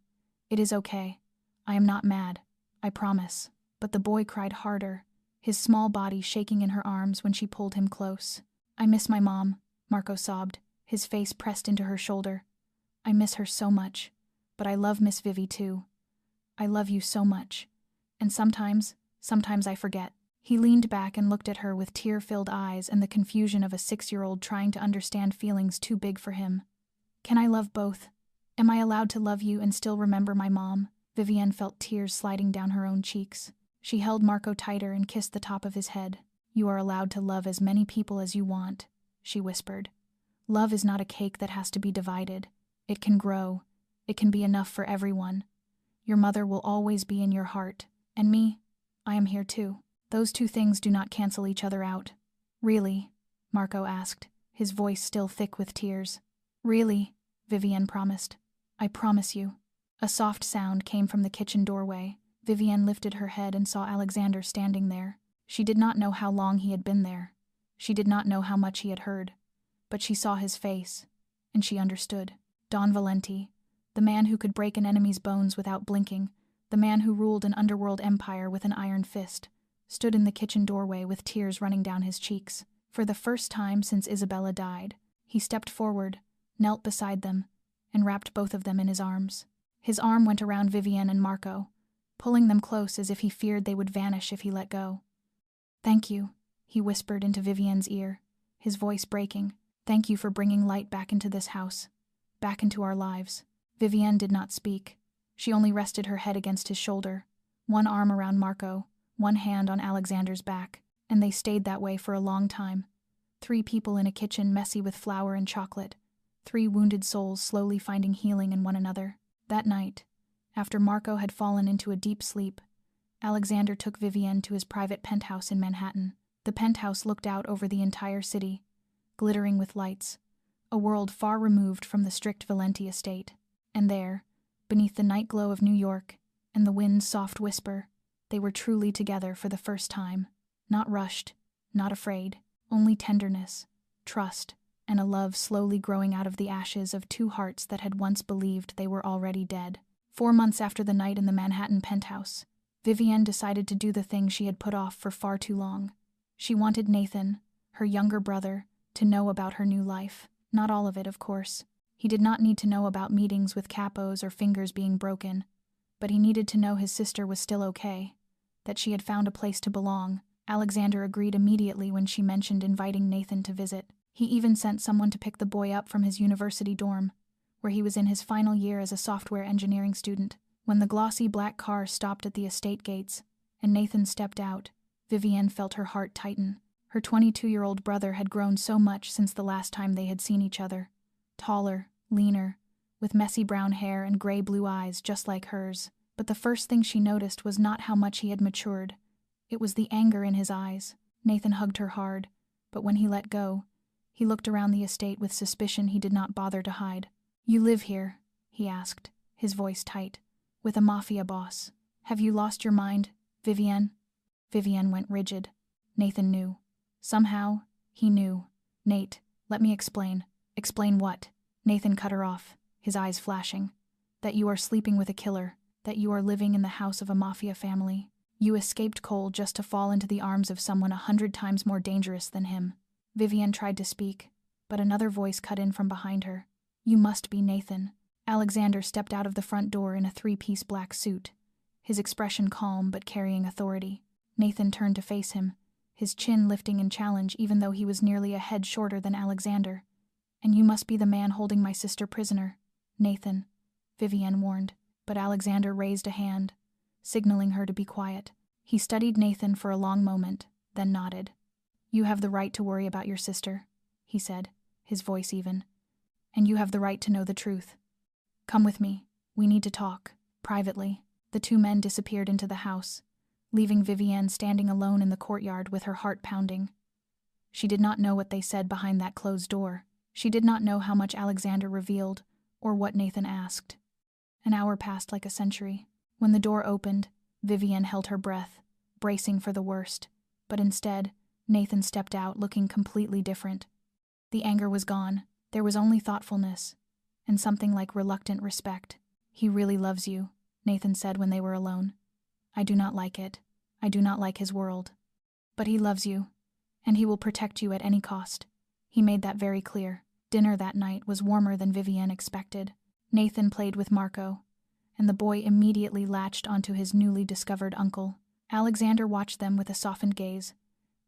"It is okay. I am not mad. I promise." But the boy cried harder, his small body shaking in her arms when she pulled him close. "I miss my mom," Marco sobbed, his face pressed into her shoulder. "I miss her so much, but I love Miss Vivi too. I love you so much. And sometimes I forget." He leaned back and looked at her with tear-filled eyes and the confusion of a 6-year-old trying to understand feelings too big for him. "Can I love both? Am I allowed to love you and still remember my mom?" Vivienne felt tears sliding down her own cheeks. She held Marco tighter and kissed the top of his head. "You are allowed to love as many people as you want," she whispered. "Love is not a cake that has to be divided. It can grow. It can be enough for everyone. Your mother will always be in your heart. And me, I am here too. Those two things do not cancel each other out." "Really?" Marco asked, his voice still thick with tears. "Really," Vivienne promised. "I promise you." A soft sound came from the kitchen doorway. Vivienne lifted her head and saw Alexander standing there. She did not know how long he had been there. She did not know how much he had heard. But she saw his face, and she understood. Don Valenti, the man who could break an enemy's bones without blinking, the man who ruled an underworld empire with an iron fist, stood in the kitchen doorway with tears running down his cheeks. For the first time since Isabella died, he stepped forward, knelt beside them, and wrapped both of them in his arms. His arm went around Vivienne and Marco, pulling them close as if he feared they would vanish if he let go. "Thank you," he whispered into Vivienne's ear, his voice breaking. "Thank you for bringing light back into this house, back into our lives." Vivienne did not speak. She only rested her head against his shoulder, one arm around Marco, one hand on Alexander's back, and they stayed that way for a long time. 3 people in a kitchen messy with flour and chocolate, 3 wounded souls slowly finding healing in one another. That night, after Marco had fallen into a deep sleep, Alexander took Vivienne to his private penthouse in Manhattan. The penthouse looked out over the entire city, glittering with lights, a world far removed from the strict Valenti estate. And there, beneath the night glow of New York and the wind's soft whisper, they were truly together for the first time. Not rushed, not afraid, only tenderness, trust, and a love slowly growing out of the ashes of 2 hearts that had once believed they were already dead. 4 months after the night in the Manhattan penthouse, Vivienne decided to do the thing she had put off for far too long. She wanted Nathan, her younger brother, to know about her new life. Not all of it, of course. He did not need to know about meetings with capos or fingers being broken, but he needed to know his sister was still okay, that she had found a place to belong. Alexander agreed immediately when she mentioned inviting Nathan to visit. He even sent someone to pick the boy up from his university dorm, where he was in his final year as a software engineering student. When the glossy black car stopped at the estate gates, and Nathan stepped out, Vivienne felt her heart tighten. Her 22-year-old brother had grown so much since the last time they had seen each other. Taller, leaner, with messy brown hair and gray-blue eyes just like hers. But the first thing she noticed was not how much he had matured. It was the anger in his eyes. Nathan hugged her hard, but when he let go, he looked around the estate with suspicion he did not bother to hide. "You live here?" he asked, his voice tight. "With a mafia boss. Have you lost your mind, Vivienne?" Vivienne went rigid. Nathan knew. Somehow, he knew. "Nate, let me explain." "Explain what?" Nathan cut her off, his eyes flashing. "That you are sleeping with a killer, that you are living in the house of a mafia family. You escaped Cole just to fall into the arms of someone 100 times more dangerous than him." Vivienne tried to speak, but another voice cut in from behind her. "You must be Nathan." Alexander stepped out of the front door in a 3-piece black suit, his expression calm but carrying authority. Nathan turned to face him, his chin lifting in challenge even though he was nearly a head shorter than Alexander. "And you must be the man holding my sister prisoner, Nathan," Vivienne warned, but Alexander raised a hand, signaling her to be quiet. He studied Nathan for a long moment, then nodded. "You have the right to worry about your sister," he said, his voice even. "And you have the right to know the truth. Come with me. We need to talk, privately." The 2 men disappeared into the house, leaving Vivienne standing alone in the courtyard with her heart pounding. She did not know what they said behind that closed door. She did not know how much Alexander revealed, or what Nathan asked. An hour passed like a century. When the door opened, Vivienne held her breath, bracing for the worst, but instead, Nathan stepped out looking completely different. The anger was gone. There was only thoughtfulness, and something like reluctant respect. "He really loves you," Nathan said when they were alone. "I do not like it. I do not like his world. But he loves you, and he will protect you at any cost." He made that very clear. Dinner that night was warmer than Vivienne expected. Nathan played with Marco, and the boy immediately latched onto his newly discovered uncle. Alexander watched them with a softened gaze,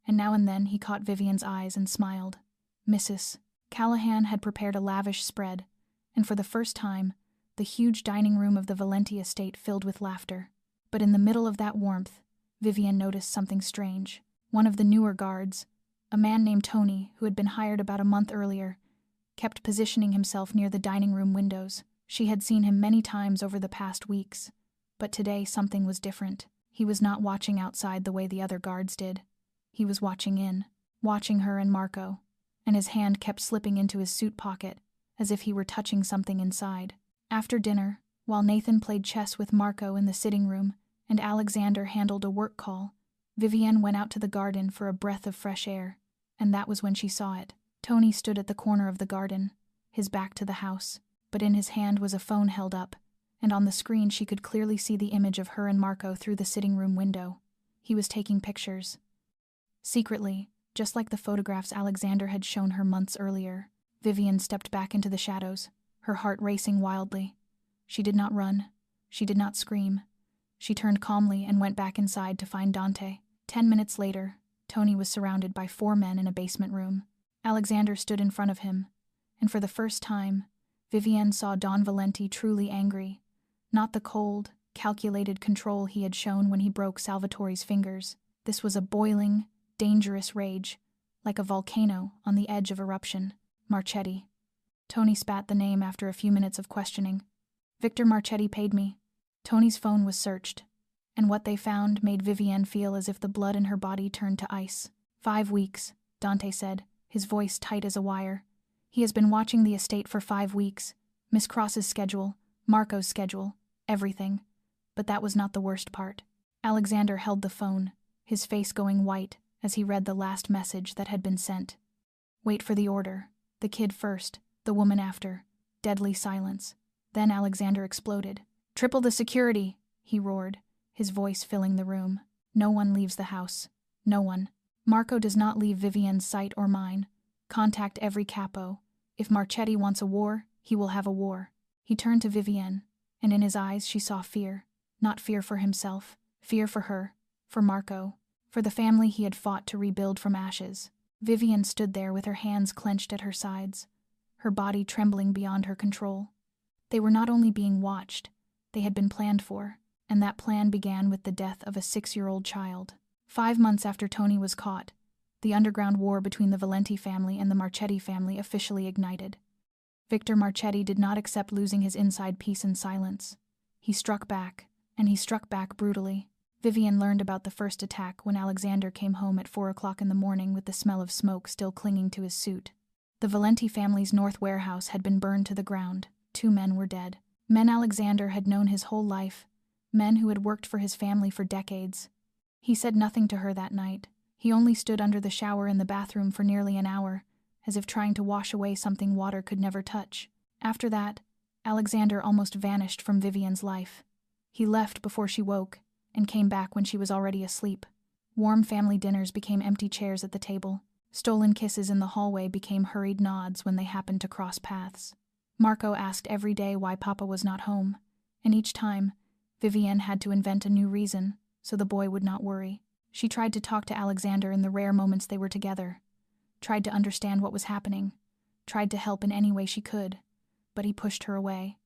and now and then he caught Vivienne's eyes and smiled. Mrs. Callahan had prepared a lavish spread, and for the first time, the huge dining room of the Valenti estate filled with laughter. But in the middle of that warmth, Vivienne noticed something strange. One of the newer guards, a man named Tony, who had been hired about a month earlier, kept positioning himself near the dining room windows. She had seen him many times over the past weeks, but today something was different. He was not watching outside the way the other guards did. He was watching in, watching her and Marco, and his hand kept slipping into his suit pocket, as if he were touching something inside. After dinner, while Nathan played chess with Marco in the sitting room and Alexander handled a work call, Vivienne went out to the garden for a breath of fresh air, and that was when she saw it. Tony stood at the corner of the garden, his back to the house, but in his hand was a phone held up, and on the screen she could clearly see the image of her and Marco through the sitting room window. He was taking pictures. Secretly, just like the photographs Alexander had shown her months earlier. Vivienne stepped back into the shadows, her heart racing wildly. She did not run. She did not scream. She turned calmly and went back inside to find Dante. 10 minutes later, Tony was surrounded by 4 men in a basement room. Alexander stood in front of him, and for the first time, Vivienne saw Don Valenti truly angry, Not the cold, calculated control he had shown when he broke Salvatore's fingers. This was a boiling, dangerous rage, like a volcano on the edge of eruption. Marchetti. Tony spat the name after a few minutes of questioning. Victor Marchetti paid me. Tony's phone was searched, and what they found made Vivienne feel as if the blood in her body turned to ice. 5 weeks, Dante said, his voice tight as a wire. He has been watching the estate for 5 weeks. Miss Cross's schedule, Marco's schedule, everything. But that was not the worst part. Alexander held the phone, his face going white as he read the last message that had been sent. Wait for the order. The kid first, the woman after. Deadly silence. Then Alexander exploded. Triple the security, he roared, his voice filling the room. No one leaves the house. No one. Marco does not leave Vivienne's sight or mine. Contact every capo. If Marchetti wants a war, he will have a war. He turned to Vivienne, and in his eyes she saw fear. Not fear for himself, fear for her, for Marco, for the family he had fought to rebuild from ashes. Vivienne stood there with her hands clenched at her sides, her body trembling beyond her control. They were not only being watched, they had been planned for, and that plan began with the death of a 6-year-old child. 5 months after Tony was caught, the underground war between the Valenti family and the Marchetti family officially ignited. Victor Marchetti did not accept losing his inside peace in silence. He struck back, and he struck back brutally. Vivienne learned about the first attack when Alexander came home at 4 o'clock in the morning with the smell of smoke still clinging to his suit. The Valenti family's north warehouse had been burned to the ground. 2 men were dead. Men Alexander had known his whole life, men who had worked for his family for decades. He said nothing to her that night. He only stood under the shower in the bathroom for nearly an hour, as if trying to wash away something water could never touch. After that, Alexander almost vanished from Vivienne's life. He left before she woke, and came back when she was already asleep. Warm family dinners became empty chairs at the table. Stolen kisses in the hallway became hurried nods when they happened to cross paths. Marco asked every day why Papa was not home, and each time, Vivienne had to invent a new reason, so the boy would not worry. She tried to talk to Alexander in the rare moments they were together, tried to understand what was happening, tried to help in any way she could, but he pushed her away.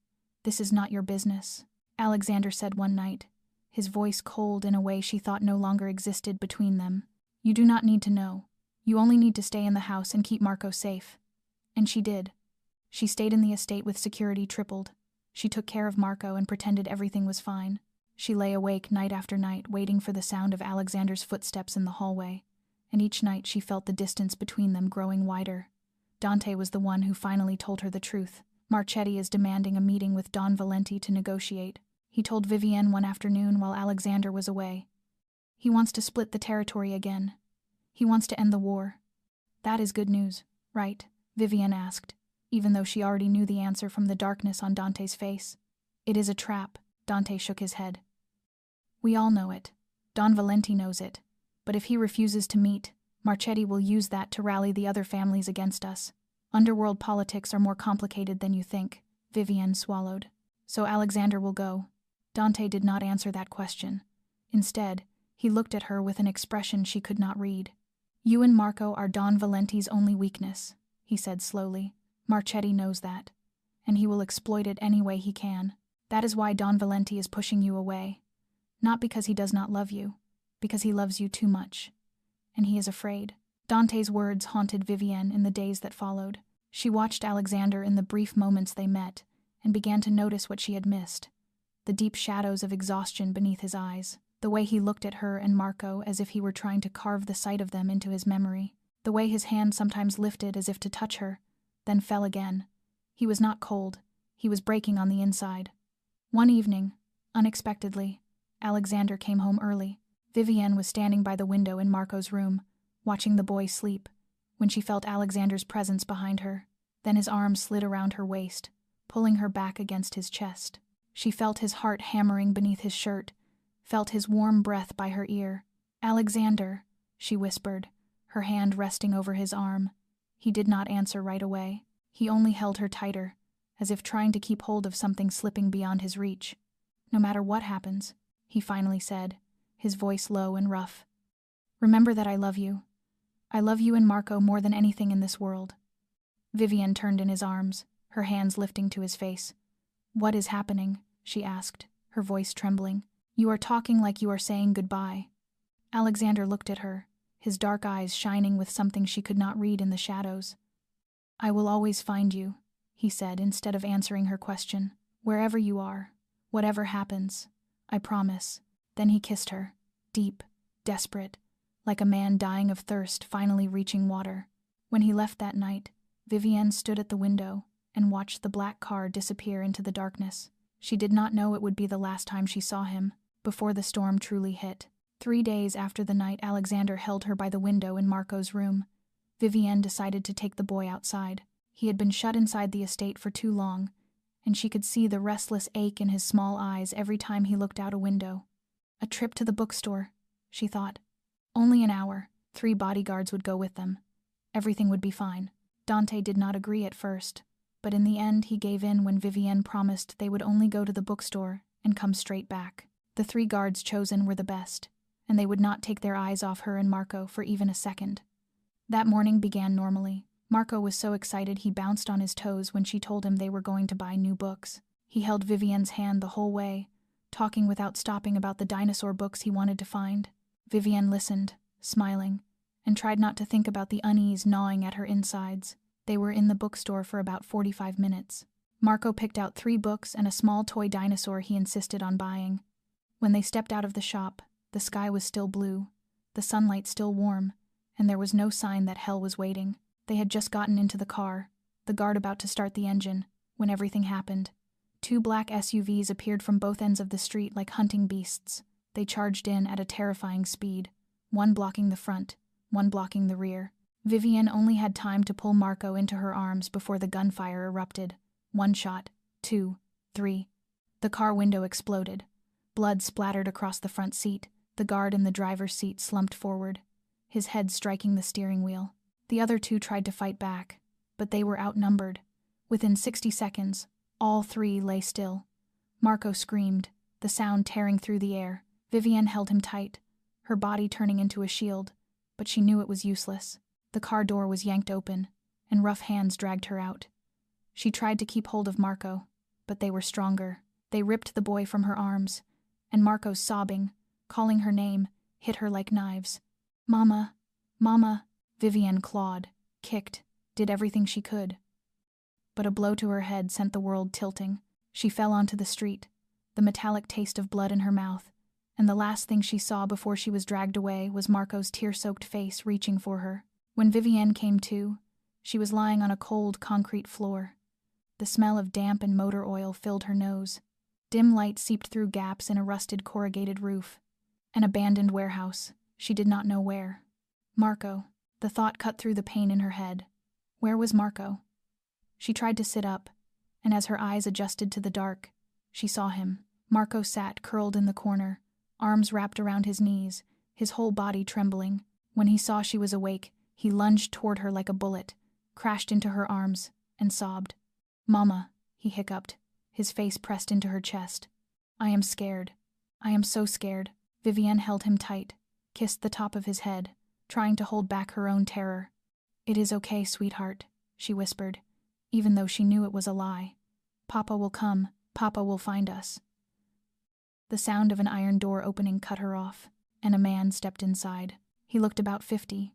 "This is not your business," Alexander said one night, his voice cold in a way she thought no longer existed between them. "You do not need to know. You only need to stay in the house and keep Marco safe." And she did. She stayed in the estate with security tripled. She took care of Marco and pretended everything was fine. She lay awake night after night waiting for the sound of Alexander's footsteps in the hallway, and each night she felt the distance between them growing wider. Dante was the one who finally told her the truth. Marchetti is demanding a meeting with Don Valenti to negotiate. He told Vivienne one afternoon while Alexander was away. He wants to split the territory again. He wants to end the war. That is good news, right? Vivienne asked, even though she already knew the answer from the darkness on Dante's face. It is a trap. Dante shook his head. We all know it. Don Valenti knows it. But if he refuses to meet, Marchetti will use that to rally the other families against us. Underworld politics are more complicated than you think, Vivienne swallowed. So Alexander will go. Dante did not answer that question. Instead, he looked at her with an expression she could not read. You and Marco are Don Valenti's only weakness, he said slowly. Marchetti knows that, and he will exploit it any way he can. That is why Don Valenti is pushing you away. Not because he does not love you, because he loves you too much. And he is afraid. Dante's words haunted Vivienne in the days that followed. She watched Alexander in the brief moments they met, and began to notice what she had missed. The deep shadows of exhaustion beneath his eyes, the way he looked at her and Marco as if he were trying to carve the sight of them into his memory, the way his hand sometimes lifted as if to touch her, then fell again. He was not cold, he was breaking on the inside. One evening, unexpectedly, Alexander came home early. Vivienne was standing by the window in Marco's room, watching the boy sleep, when she felt Alexander's presence behind her. Then his arm slid around her waist, pulling her back against his chest. She felt his heart hammering beneath his shirt, felt his warm breath by her ear. "Alexander," she whispered, her hand resting over his arm. He did not answer right away. He only held her tighter, as if trying to keep hold of something slipping beyond his reach. "No matter what happens," he finally said, his voice low and rough. "Remember that I love you. I love you and Marco more than anything in this world." Vivienne turned in his arms, her hands lifting to his face. "What is happening?" she asked, her voice trembling. You are talking like you are saying goodbye. Alexander looked at her, his dark eyes shining with something she could not read in the shadows. I will always find you, he said instead of answering her question. Wherever you are, whatever happens, I promise. Then he kissed her, deep, desperate, like a man dying of thirst finally reaching water. When he left that night, Vivienne stood at the window and watched the black car disappear into the darkness. She did not know it would be the last time she saw him, before the storm truly hit. 3 days after the night Alexander held her by the window in Marco's room, Vivienne decided to take the boy outside. He had been shut inside the estate for too long, and she could see the restless ache in his small eyes every time he looked out a window. A trip to the bookstore, she thought. Only an hour. 3 bodyguards would go with them. Everything would be fine. Dante did not agree at first, but in the end he gave in when Vivienne promised they would only go to the bookstore and come straight back. The 3 guards chosen were the best, and they would not take their eyes off her and Marco for even a second. That morning began normally. Marco was so excited he bounced on his toes when she told him they were going to buy new books. He held Vivienne's hand the whole way, talking without stopping about the dinosaur books he wanted to find. Vivienne listened, smiling, and tried not to think about the unease gnawing at her insides. They were in the bookstore for about 45 minutes. Marco picked out 3 books and a small toy dinosaur he insisted on buying. When they stepped out of the shop, the sky was still blue, the sunlight still warm, and there was no sign that hell was waiting. They had just gotten into the car, the guard about to start the engine, when everything happened. 2 black SUVs appeared from both ends of the street like hunting beasts. They charged in at a terrifying speed, one blocking the front, one blocking the rear. Vivienne only had time to pull Marco into her arms before the gunfire erupted. 1 shot, 2, 3. The car window exploded. Blood splattered across the front seat. The guard in the driver's seat slumped forward, his head striking the steering wheel. The other 2 tried to fight back, but they were outnumbered. Within 60 seconds, all 3 lay still. Marco screamed, the sound tearing through the air. Vivienne held him tight, her body turning into a shield, but she knew it was useless. The car door was yanked open, and rough hands dragged her out. She tried to keep hold of Marco, but they were stronger. They ripped the boy from her arms, and Marco, sobbing, calling her name, hit her like knives. Mama, Mama. Vivienne clawed, kicked, did everything she could. But a blow to her head sent the world tilting. She fell onto the street, the metallic taste of blood in her mouth, and the last thing she saw before she was dragged away was Marco's tear-soaked face reaching for her. When Vivienne came to, she was lying on a cold concrete floor. The smell of damp and motor oil filled her nose. Dim light seeped through gaps in a rusted corrugated roof. An abandoned warehouse, she did not know where. Marco. The thought cut through the pain in her head. Where was Marco? She tried to sit up, and as her eyes adjusted to the dark, she saw him. Marco sat curled in the corner, arms wrapped around his knees, his whole body trembling. When he saw she was awake, he lunged toward her like a bullet, crashed into her arms, and sobbed. Mama, he hiccuped, his face pressed into her chest. I am scared. I am so scared. Vivienne held him tight, kissed the top of his head, trying to hold back her own terror. It is okay, sweetheart, she whispered, even though she knew it was a lie. Papa will come. Papa will find us. The sound of an iron door opening cut her off, and a man stepped inside. He looked about 50,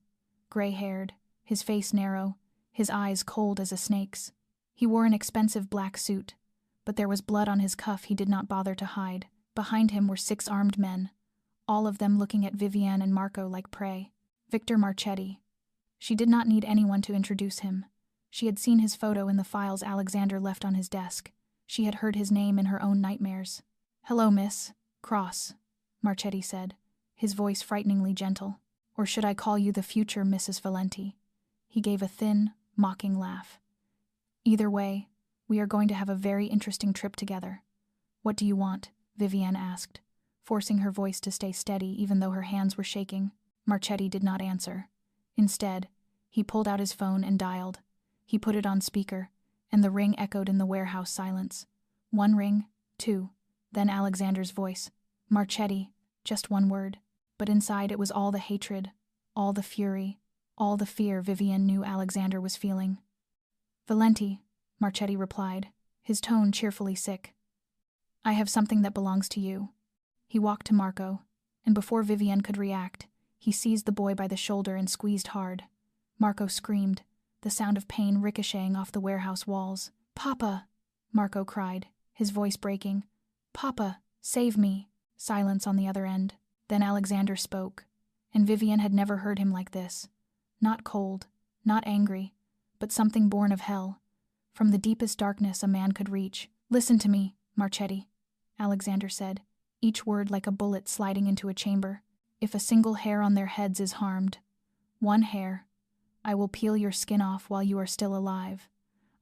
gray-haired, his face narrow, his eyes cold as a snake's. He wore an expensive black suit, but there was blood on his cuff he did not bother to hide. Behind him were 6 armed men, all of them looking at Vivienne and Marco like prey. Victor Marchetti. She did not need anyone to introduce him. She had seen his photo in the files Alexander left on his desk. She had heard his name in her own nightmares. Hello, Miss Cross, Marchetti said, his voice frighteningly gentle. Or should I call you the future Mrs. Valenti? He gave a thin, mocking laugh. Either way, we are going to have a very interesting trip together. What do you want? Vivienne asked, forcing her voice to stay steady even though her hands were shaking. Marchetti did not answer. Instead, he pulled out his phone and dialed. He put it on speaker, and the ring echoed in the warehouse silence. 1 ring, 2, then Alexander's voice. Marchetti, just 1 word. But inside it was all the hatred, all the fury, all the fear Vivienne knew Alexander was feeling. Valenti, Marchetti replied, his tone cheerfully sick. I have something that belongs to you. He walked to Marco, and before Vivienne could react, he seized the boy by the shoulder and squeezed hard. Marco screamed, the sound of pain ricocheting off the warehouse walls. "Papa!" Marco cried, his voice breaking. "Papa, save me!" Silence on the other end. Then Alexander spoke, and Vivienne had never heard him like this. Not cold, not angry, but something born of hell. From the deepest darkness a man could reach. "Listen to me, Marchetti," Alexander said, each word like a bullet sliding into a chamber. "If a single hair on their heads is harmed, one hair, I will peel your skin off while you are still alive.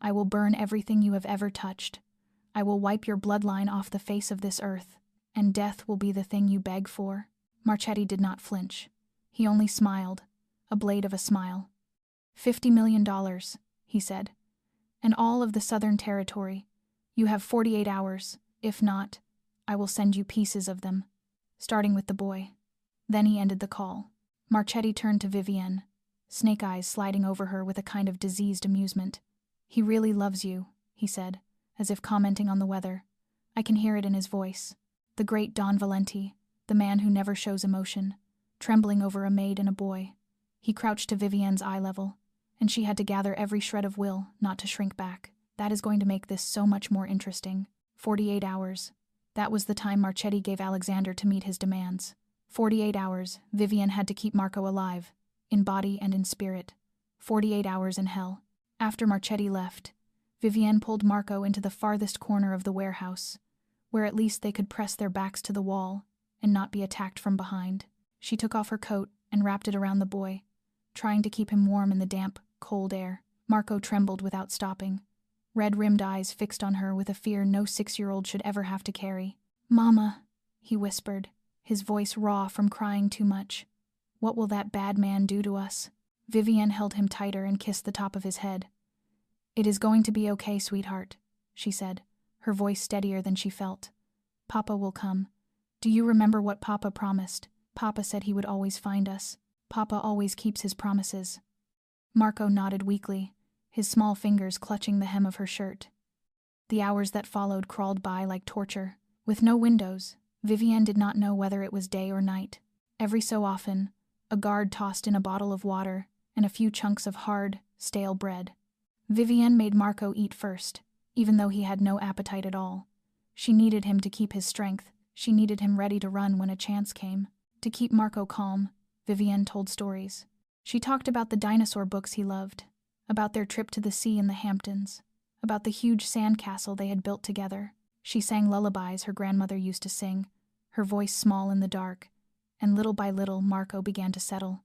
I will burn everything you have ever touched. I will wipe your bloodline off the face of this earth, and death will be the thing you beg for." Marchetti did not flinch. He only smiled, a blade of a smile. $50 million, he said. "And all of the Southern Territory. You have 48 hours. If not, I will send you pieces of them." Starting with the boy. Then he ended the call. Marchetti turned to Vivienne, snake eyes sliding over her with a kind of diseased amusement. "He really loves you," he said, as if commenting on the weather. I can hear it in his voice. The great Don Valenti, the man who never shows emotion, trembling over a maid and a boy. He crouched to Vivienne's eye level, and she had to gather every shred of will not to shrink back. That is going to make this so much more interesting. 48 hours. That was the time Marchetti gave Alexander to meet his demands. 48 hours, Vivienne had to keep Marco alive, in body and in spirit. 48 hours in hell. After Marchetti left, Vivienne pulled Marco into the farthest corner of the warehouse, where at least they could press their backs to the wall and not be attacked from behind. She took off her coat and wrapped it around the boy, trying to keep him warm in the damp, cold air. Marco trembled without stopping, red-rimmed eyes fixed on her with a fear no 6-year-old should ever have to carry. "Mama," he whispered, his voice raw from crying too much. "What will that bad man do to us?" Vivienne held him tighter and kissed the top of his head. "It is going to be okay, sweetheart," she said, her voice steadier than she felt. "Papa will come. Do you remember what Papa promised? Papa said he would always find us. Papa always keeps his promises." Marco nodded weakly, his small fingers clutching the hem of her shirt. The hours that followed crawled by like torture. With no windows, Vivienne did not know whether it was day or night. Every so often, a guard tossed in a bottle of water and a few chunks of hard, stale bread. Vivienne made Marco eat first, even though he had no appetite at all. She needed him to keep his strength. She needed him ready to run when a chance came. To keep Marco calm, Vivienne told stories. She talked about the dinosaur books he loved, about their trip to the sea in the Hamptons, about the huge sandcastle they had built together. She sang lullabies her grandmother used to sing, her voice small in the dark, and little by little Marco began to settle.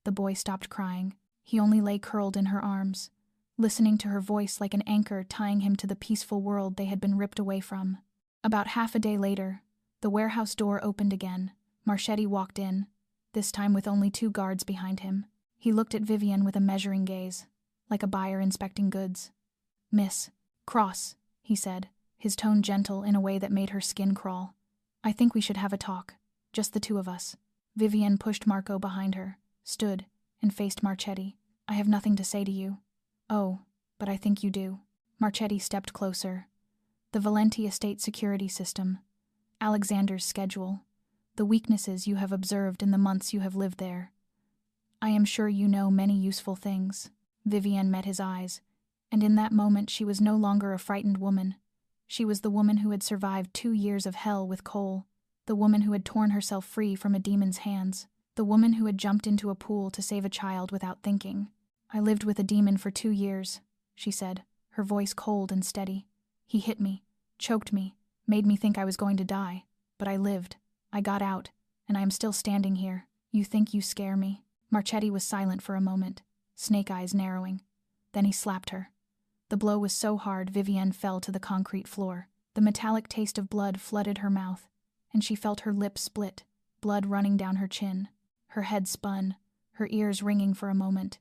The boy stopped crying. He only lay curled in her arms, listening to her voice like an anchor tying him to the peaceful world they had been ripped away from. About half a day later, the warehouse door opened again. Marchetti walked in, this time with only 2 guards behind him. He looked at Vivienne with a measuring gaze, like a buyer inspecting goods. "Miss Cross," he said, his tone gentle in a way that made her skin crawl. "I think we should have a talk, just the 2 of us." Vivienne pushed Marco behind her, stood, and faced Marchetti. "I have nothing to say to you." "Oh, but I think you do." Marchetti stepped closer. "The Valenti estate security system, Alexander's schedule, the weaknesses you have observed in the months you have lived there. I am sure you know many useful things." Vivienne met his eyes, and in that moment she was no longer a frightened woman. She was the woman who had survived 2 years of hell with Cole, the woman who had torn herself free from a demon's hands, the woman who had jumped into a pool to save a child without thinking. "I lived with a demon for 2 years, she said, her voice cold and steady. "He hit me, choked me, made me think I was going to die. But I lived. I got out, and I am still standing here. You think you scare me?" Marchetti was silent for a moment, snake eyes narrowing. Then he slapped her. The blow was so hard Vivienne fell to the concrete floor. The metallic taste of blood flooded her mouth, and she felt her lips split, blood running down her chin. Her head spun, her ears ringing for a moment.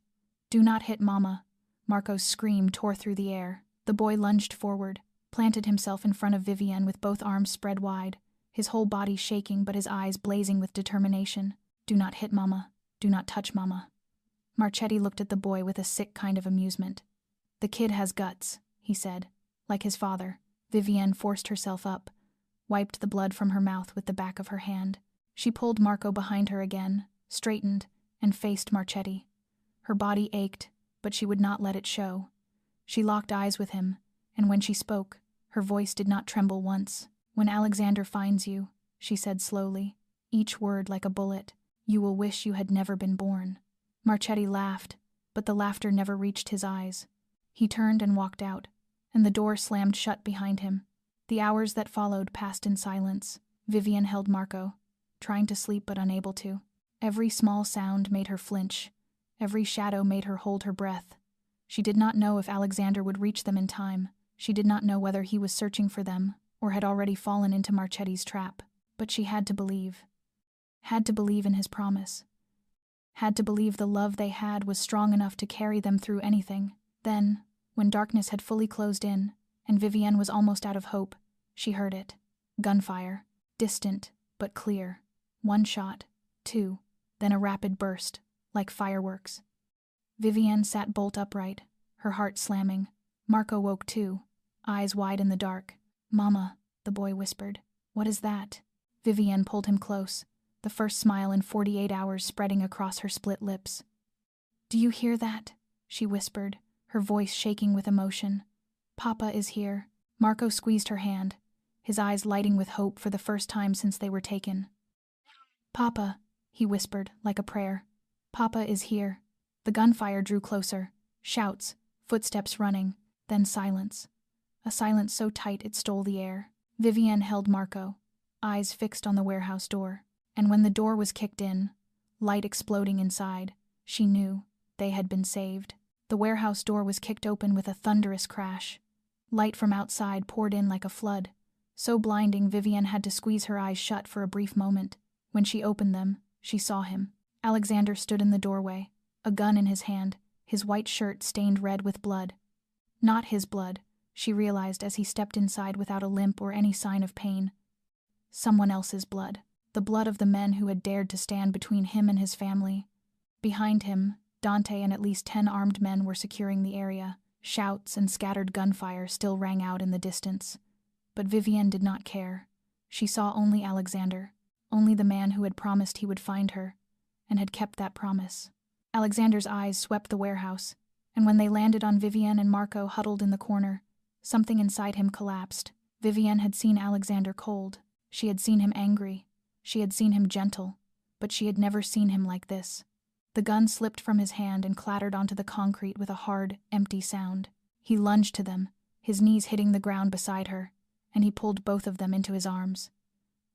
"Do not hit Mama." Marco's scream tore through the air. The boy lunged forward, planted himself in front of Vivienne with both arms spread wide, his whole body shaking but his eyes blazing with determination. "Do not hit Mama. Do not touch Mama." Marchetti looked at the boy with a sick kind of amusement. "The kid has guts," he said, like his father. Vivienne forced herself up, wiped the blood from her mouth with the back of her hand. She pulled Marco behind her again, straightened, and faced Marchetti. Her body ached, but she would not let it show. She locked eyes with him, and when she spoke, her voice did not tremble once. "When Alexander finds you," she said slowly, each word like a bullet, "you will wish you had never been born." Marchetti laughed, but the laughter never reached his eyes. He turned and walked out, and the door slammed shut behind him. The hours that followed passed in silence. Vivian held Marco, trying to sleep but unable to. Every small sound made her flinch. Every shadow made her hold her breath. She did not know if Alexander would reach them in time. She did not know whether he was searching for them or had already fallen into Marchetti's trap. But she had to believe. Had to believe in his promise. Had to believe the love they had was strong enough to carry them through anything. Then, when darkness had fully closed in, and Vivienne was almost out of hope, she heard it. Gunfire. Distant, but clear. 1 shot, 2, then a rapid burst, like fireworks. Vivienne sat bolt upright, her heart slamming. Marco woke too, eyes wide in the dark. "Mama," the boy whispered. "What is that?" Vivienne pulled him close, the first smile in 48 hours spreading across her split lips. "Do you hear that?" she whispered, her voice shaking with emotion. "Papa is here." Marco squeezed her hand, his eyes lighting with hope for the first time since they were taken. "Papa," he whispered, like a prayer. "Papa is here." The gunfire drew closer, shouts, footsteps running, then silence. A silence so tight it stole the air. Vivienne held Marco, eyes fixed on the warehouse door. And when the door was kicked in, light exploding inside, she knew they had been saved. The warehouse door was kicked open with a thunderous crash. Light from outside poured in like a flood, so blinding Vivienne had to squeeze her eyes shut for a brief moment. When she opened them, she saw him. Alexander stood in the doorway, a gun in his hand, his white shirt stained red with blood. Not his blood, she realized as he stepped inside without a limp or any sign of pain. Someone else's blood. The blood of the men who had dared to stand between him and his family. Behind him, Dante and at least 10 armed men were securing the area. Shouts and scattered gunfire still rang out in the distance. But Vivienne did not care. She saw only Alexander, only the man who had promised he would find her, and had kept that promise. Alexander's eyes swept the warehouse, and when they landed on Vivienne and Marco huddled in the corner, something inside him collapsed. Vivienne had seen Alexander cold. She had seen him angry. She had seen him gentle, but she had never seen him like this. The gun slipped from his hand and clattered onto the concrete with a hard, empty sound. He lunged to them, his knees hitting the ground beside her, and he pulled both of them into his arms.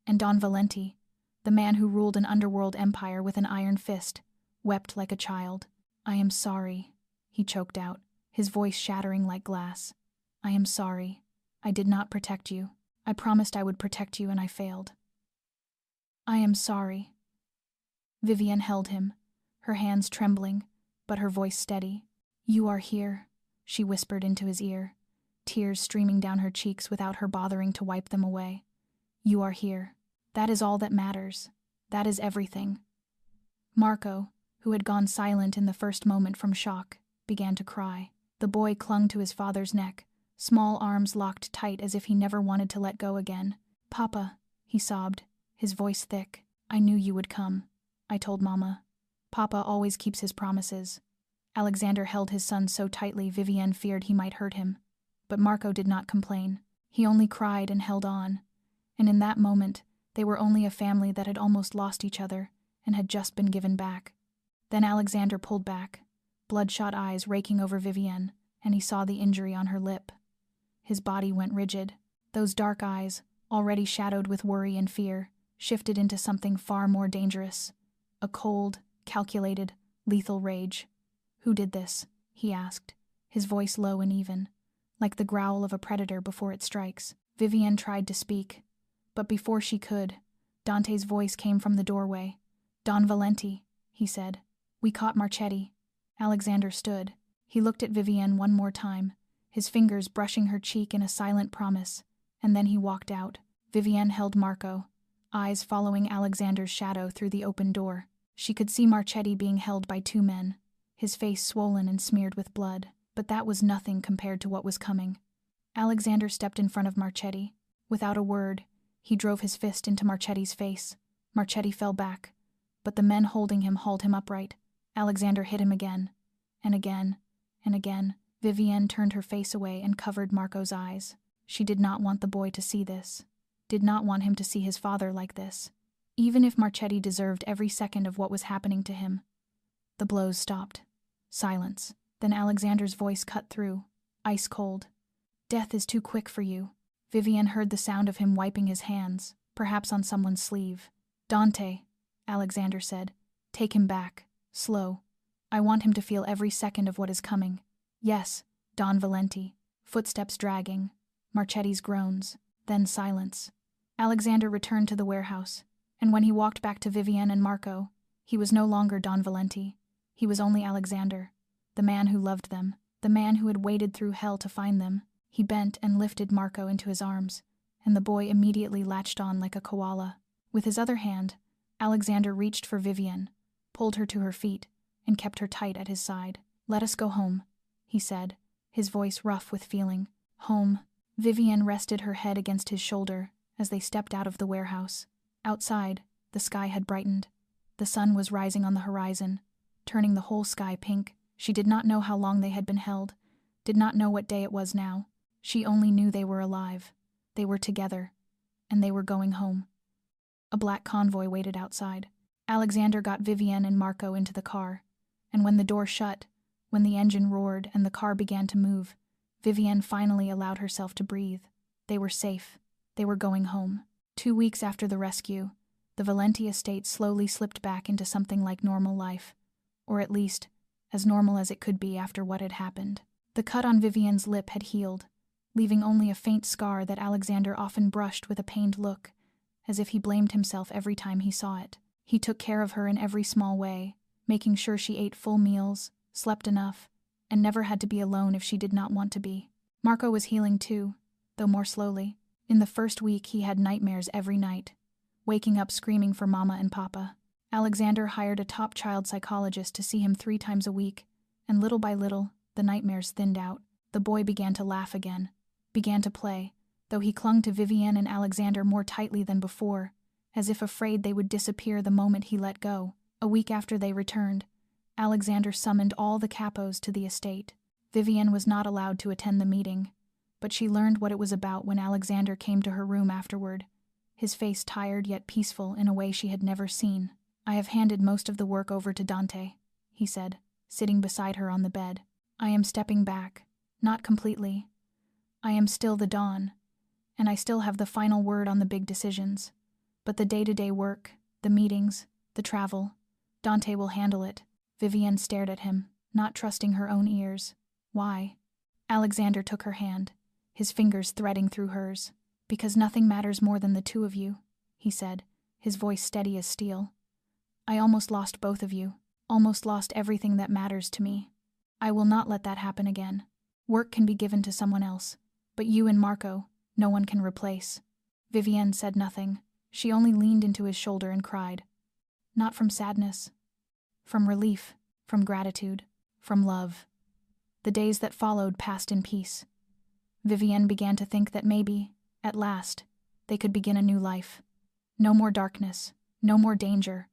And Don Valenti, the man who ruled an underworld empire with an iron fist, wept like a child. "I am sorry," he choked out, his voice shattering like glass. "I am sorry. I did not protect you. I promised I would protect you and I failed. I am sorry." Vivienne held him, her hands trembling, but her voice steady. "You are here," she whispered into his ear, tears streaming down her cheeks without her bothering to wipe them away. "You are here. That is all that matters. That is everything." Marco, who had gone silent in the first moment from shock, began to cry. The boy clung to his father's neck, small arms locked tight as if he never wanted to let go again. "Papa," he sobbed, his voice thick. "I knew you would come. I told Mama. Papa always keeps his promises." Alexander held his son so tightly Vivienne feared he might hurt him. But Marco did not complain. He only cried and held on. And in that moment, they were only a family that had almost lost each other and had just been given back. Then Alexander pulled back, bloodshot eyes raking over Vivienne, and he saw the injury on her lip. His body went rigid. Those dark eyes, already shadowed with worry and fear, shifted into something far more dangerous. A cold, calculated, lethal rage. "Who did this?" he asked, his voice low and even, like the growl of a predator before it strikes. Vivienne tried to speak, but before she could, Dante's voice came from the doorway. "Don Valenti," he said. "We caught Marchetti." Alexander stood. He looked at Vivienne one more time, his fingers brushing her cheek in a silent promise, and then he walked out. Vivienne held Marco, eyes following Alexander's shadow through the open door. She could see Marchetti being held by 2 men, his face swollen and smeared with blood, but that was nothing compared to what was coming. Alexander stepped in front of Marchetti. Without a word, He drove his fist into Marchetti's face. Marchetti fell back, but the men holding him hauled him upright. Alexander hit him again, and again, and again. Vivienne turned her face away and covered Marco's eyes. She did not want the boy to see this. Did not want him to see his father like this. Even if Marchetti deserved every second of what was happening to him. The blows stopped. Silence. Then Alexander's voice cut through, ice cold. Death is too quick for you. Vivienne heard the sound of him wiping his hands, perhaps on someone's sleeve. Dante, Alexander said. Take him back. Slow. I want him to feel every second of what is coming. Yes, Don Valenti. Footsteps dragging. Marchetti's groans. Then silence. Alexander returned to the warehouse, and when he walked back to Vivienne and Marco, he was no longer Don Valenti. He was only Alexander, the man who loved them, the man who had waded through hell to find them. He bent and lifted Marco into his arms, and the boy immediately latched on like a koala. With his other hand, Alexander reached for Vivienne, pulled her to her feet, and kept her tight at his side. Let us go home, he said, his voice rough with feeling. Home. Vivienne rested her head against his shoulder as they stepped out of the warehouse. Outside, the sky had brightened. The sun was rising on the horizon, turning the whole sky pink. She did not know how long they had been held, did not know what day it was now. She only knew they were alive. They were together, and they were going home. A black convoy waited outside. Alexander got Vivienne and Marco into the car, and when the door shut, when the engine roared and the car began to move, Vivienne finally allowed herself to breathe. They were safe. They were going home. 2 weeks after the rescue, the Valenti estate slowly slipped back into something like normal life, or at least, as normal as it could be after what had happened. The cut on Vivienne's lip had healed, leaving only a faint scar that Alexander often brushed with a pained look, as if he blamed himself every time he saw it. He took care of her in every small way, making sure she ate full meals, slept enough, and never had to be alone if she did not want to be. Marco was healing too, though more slowly. In the first week he had nightmares every night, waking up screaming for Mama and Papa. Alexander hired a top child psychologist to see him 3 times a week, and little by little, the nightmares thinned out. The boy began to laugh again, began to play, though he clung to Vivienne and Alexander more tightly than before, as if afraid they would disappear the moment he let go. A week after they returned, Alexander summoned all the capos to the estate. Vivienne was not allowed to attend the meeting, but she learned what it was about when Alexander came to her room afterward, his face tired yet peaceful in a way she had never seen. I have handed most of the work over to Dante, he said, sitting beside her on the bed. I am stepping back, not completely. I am still the Don, and I still have the final word on the big decisions. But the day-to-day work, the meetings, the travel, Dante will handle it. Vivienne stared at him, not trusting her own ears. Why? Alexander took her hand, his fingers threading through hers. Because nothing matters more than the 2 of you, he said, his voice steady as steel. I almost lost both of you, almost lost everything that matters to me. I will not let that happen again. Work can be given to someone else, but you and Marco, no one can replace. Vivienne said nothing. She only leaned into his shoulder and cried. Not from sadness. From relief, from gratitude, from love. The days that followed passed in peace. Vivienne began to think that maybe, at last, they could begin a new life. No more darkness, no more danger,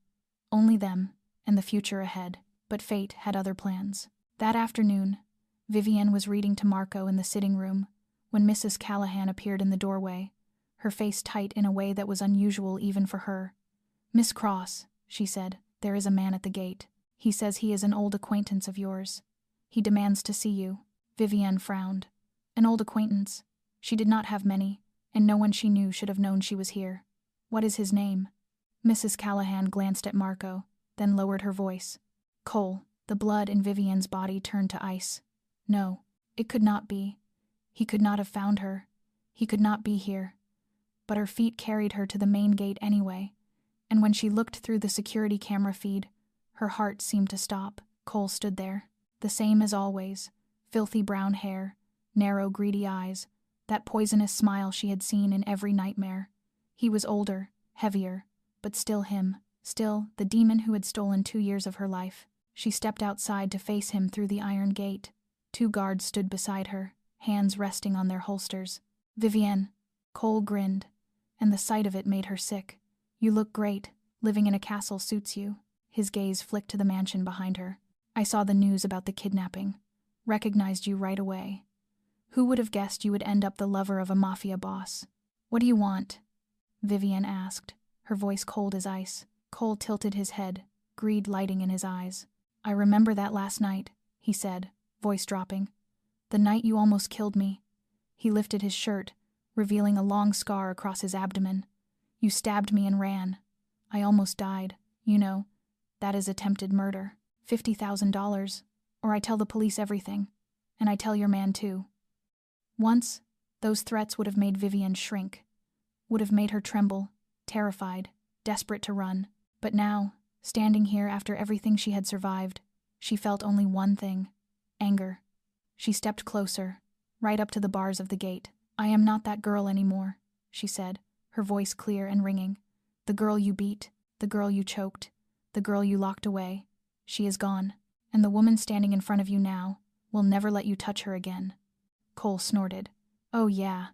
only them and the future ahead. But fate had other plans. That afternoon, Vivienne was reading to Marco in the sitting room when Mrs. Callahan appeared in the doorway, her face tight in a way that was unusual even for her. Miss Cross, she said, there is a man at the gate. He says he is an old acquaintance of yours. He demands to see you. Vivienne frowned. An old acquaintance. She did not have many, and no one she knew should have known she was here. What is his name? Mrs. Callahan glanced at Marco, then lowered her voice. Cole. The blood in Vivienne's body turned to ice. No, it could not be. He could not have found her. He could not be here. But her feet carried her to the main gate anyway, and when she looked through the security camera feed, her heart seemed to stop. Cole stood there, the same as always, filthy brown hair, narrow greedy eyes, that poisonous smile she had seen in every nightmare. He was older, heavier, but still him, still the demon who had stolen 2 years of her life. She stepped outside to face him through the iron gate. 2 guards stood beside her, hands resting on their holsters. Vivienne. Cole grinned, and the sight of it made her sick. You look great. Living in a castle suits you. His gaze flicked to the mansion behind her. I saw the news about the kidnapping. Recognized you right away. Who would have guessed you would end up the lover of a mafia boss? What do you want? Vivienne asked, her voice cold as ice. Cole tilted his head, greed lighting in his eyes. I remember that last night, he said, voice dropping. The night you almost killed me. He lifted his shirt, revealing a long scar across his abdomen. You stabbed me and ran. I almost died. You know, that is attempted murder. $50,000, or I tell the police everything. And I tell your man too. Once, those threats would have made Vivienne shrink, would have made her tremble, terrified, desperate to run. But now, standing here after everything she had survived, she felt only one thing: anger. She stepped closer, right up to the bars of the gate. I am not that girl anymore, she said, her voice clear and ringing. The girl you beat, the girl you choked, the girl you locked away, she is gone, and the woman standing in front of you now will never let you touch her again. Cole snorted. Oh yeah,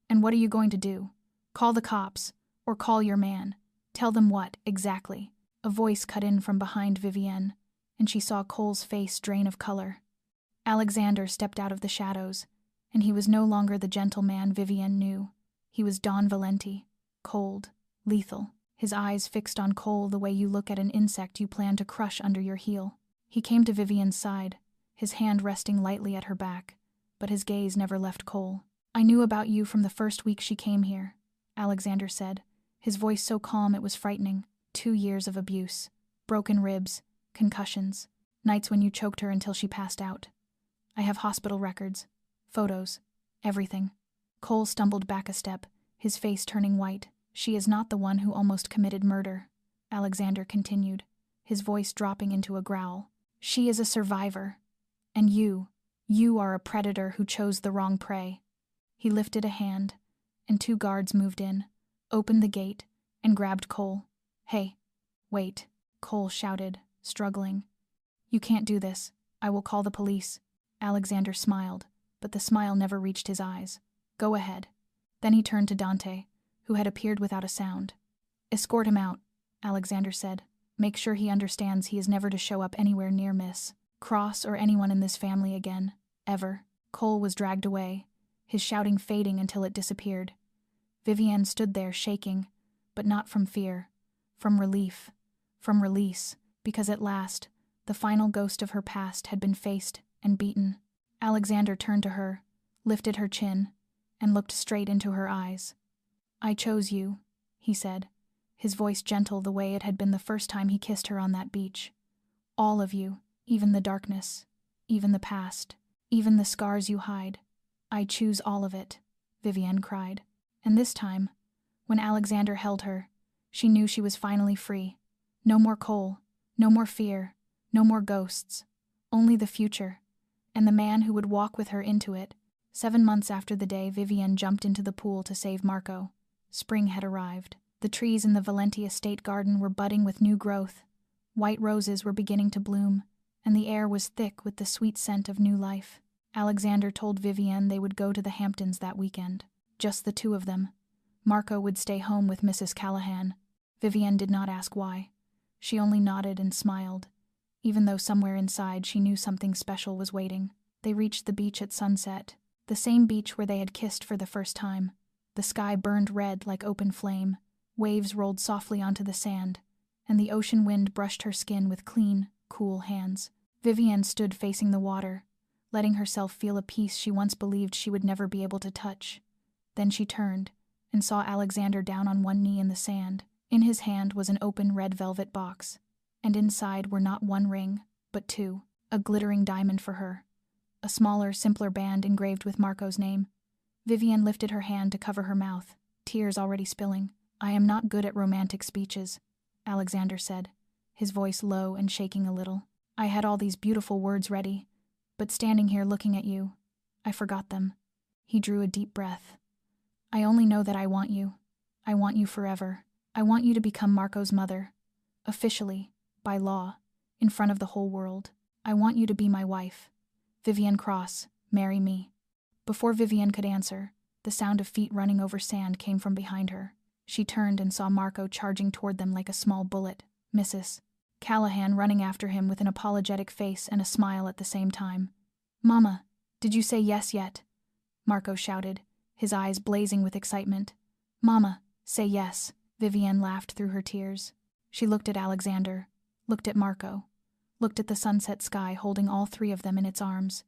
and what are you going to do? Call the cops, or call your man. Tell them what, exactly? A voice cut in from behind Vivienne, and she saw Cole's face drain of color. Alexander stepped out of the shadows, and he was no longer the gentle man Vivienne knew. He was Don Valenti, cold, lethal, his eyes fixed on Cole the way you look at an insect you plan to crush under your heel. He came to Vivienne's side, his hand resting lightly at her back, but his gaze never left Cole. I knew about you from the first week she came here, Alexander said, his voice so calm it was frightening. 2 years of abuse, broken ribs, concussions, nights when you choked her until she passed out. I have hospital records, photos, everything. Cole stumbled back a step, his face turning white. She is not the one who almost committed murder, Alexander continued, his voice dropping into a growl. She is a survivor. And you are a predator who chose the wrong prey. He lifted a hand, and 2 guards moved in, opened the gate, and grabbed Cole. Hey, wait, Cole shouted, struggling. You can't do this. I will call the police. Alexander smiled, but the smile never reached his eyes. Go ahead. Then he turned to Dante, who had appeared without a sound. Escort him out, Alexander said. Make sure he understands he is never to show up anywhere near Miss Cross or anyone in this family again, ever. Cole was dragged away, his shouting fading until it disappeared. Vivienne stood there shaking, but not from fear, from relief, from release, because at last, the final ghost of her past had been faced and beaten. Alexander turned to her, lifted her chin, and looked straight into her eyes. I chose you, he said, his voice gentle the way it had been the first time he kissed her on that beach. All of you, even the darkness, even the past, even the scars you hide. I choose all of it, Vivienne cried. And this time, when Alexander held her, she knew she was finally free. No more Cole, no more fear, no more ghosts, only the future, and the man who would walk with her into it. 7 months after the day Vivienne jumped into the pool to save Marco, spring had arrived. The trees in the Valenti estate garden were budding with new growth. White roses were beginning to bloom, and the air was thick with the sweet scent of new life. Alexander told Vivienne they would go to the Hamptons that weekend. Just the 2 of them. Marco would stay home with Mrs. Callahan. Vivienne did not ask why. She only nodded and smiled, even though somewhere inside she knew something special was waiting. They reached the beach at sunset, the same beach where they had kissed for the first time. The sky burned red like open flame. Waves rolled softly onto the sand, and the ocean wind brushed her skin with clean, cool hands. Vivienne stood facing the water, letting herself feel a peace she once believed she would never be able to touch. Then she turned and saw Alexander down on one knee in the sand. In his hand was an open red velvet box, and inside were not 1 ring, but 2, a glittering diamond for her, a smaller, simpler band engraved with Marco's name. Vivienne lifted her hand to cover her mouth, tears already spilling. I am not good at romantic speeches, Alexander said, his voice low and shaking a little. I had all these beautiful words ready, but standing here looking at you, I forgot them. He drew a deep breath. I only know that I want you. I want you forever. I want you to become Marco's mother. Officially, by law, in front of the whole world. I want you to be my wife. Vivienne Cross, marry me. Before Vivienne could answer, the sound of feet running over sand came from behind her. She turned and saw Marco charging toward them like a small bullet. Mrs. Callahan running after him with an apologetic face and a smile at the same time. "Mama, did you say yes yet?" Marco shouted, his eyes blazing with excitement. "Mama, say yes." Vivienne laughed through her tears. She looked at Alexander, looked at Marco, looked at the sunset sky holding all three of them in its arms.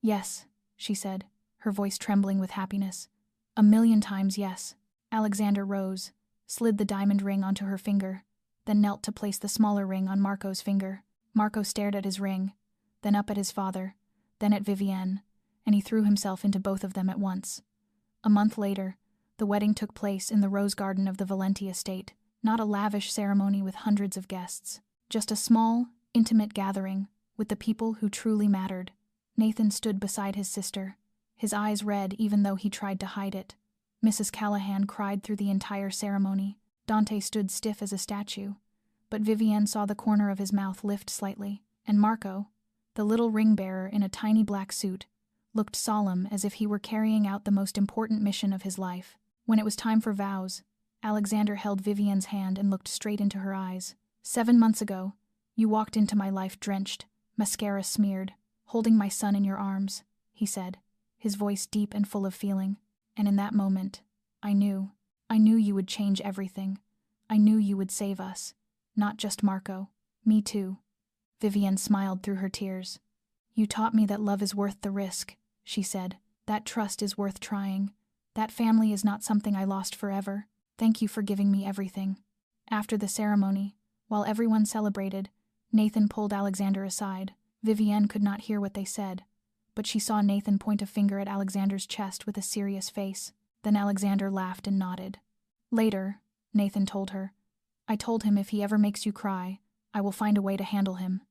"Yes," she said, her voice trembling with happiness. "A million times yes." Alexander rose, slid the diamond ring onto her finger, then knelt to place the smaller ring on Marco's finger. Marco stared at his ring, then up at his father, then at Vivienne, and he threw himself into both of them at once. A month later, the wedding took place in the rose garden of the Valenti estate, not a lavish ceremony with hundreds of guests, just a small, intimate gathering with the people who truly mattered. Nathan stood beside his sister, his eyes red even though he tried to hide it. Mrs. Callahan cried through the entire ceremony. Dante stood stiff as a statue, but Vivienne saw the corner of his mouth lift slightly, and Marco, the little ring-bearer in a tiny black suit, looked solemn as if he were carrying out the most important mission of his life. When it was time for vows, Alexander held Vivienne's hand and looked straight into her eyes. "7 months ago, you walked into my life drenched, mascara smeared, holding my son in your arms," he said, his voice deep and full of feeling. "And in that moment, I knew you would change everything. I knew you would save us. Not just Marco, me too." Vivienne smiled through her tears. "You taught me that love is worth the risk," she said. "That trust is worth trying. That family is not something I lost forever. Thank you for giving me everything." After the ceremony, while everyone celebrated, Nathan pulled Alexander aside. Vivienne could not hear what they said, but she saw Nathan point a finger at Alexander's chest with a serious face. Then Alexander laughed and nodded. "Later," Nathan told her, "I told him if he ever makes you cry, I will find a way to handle him."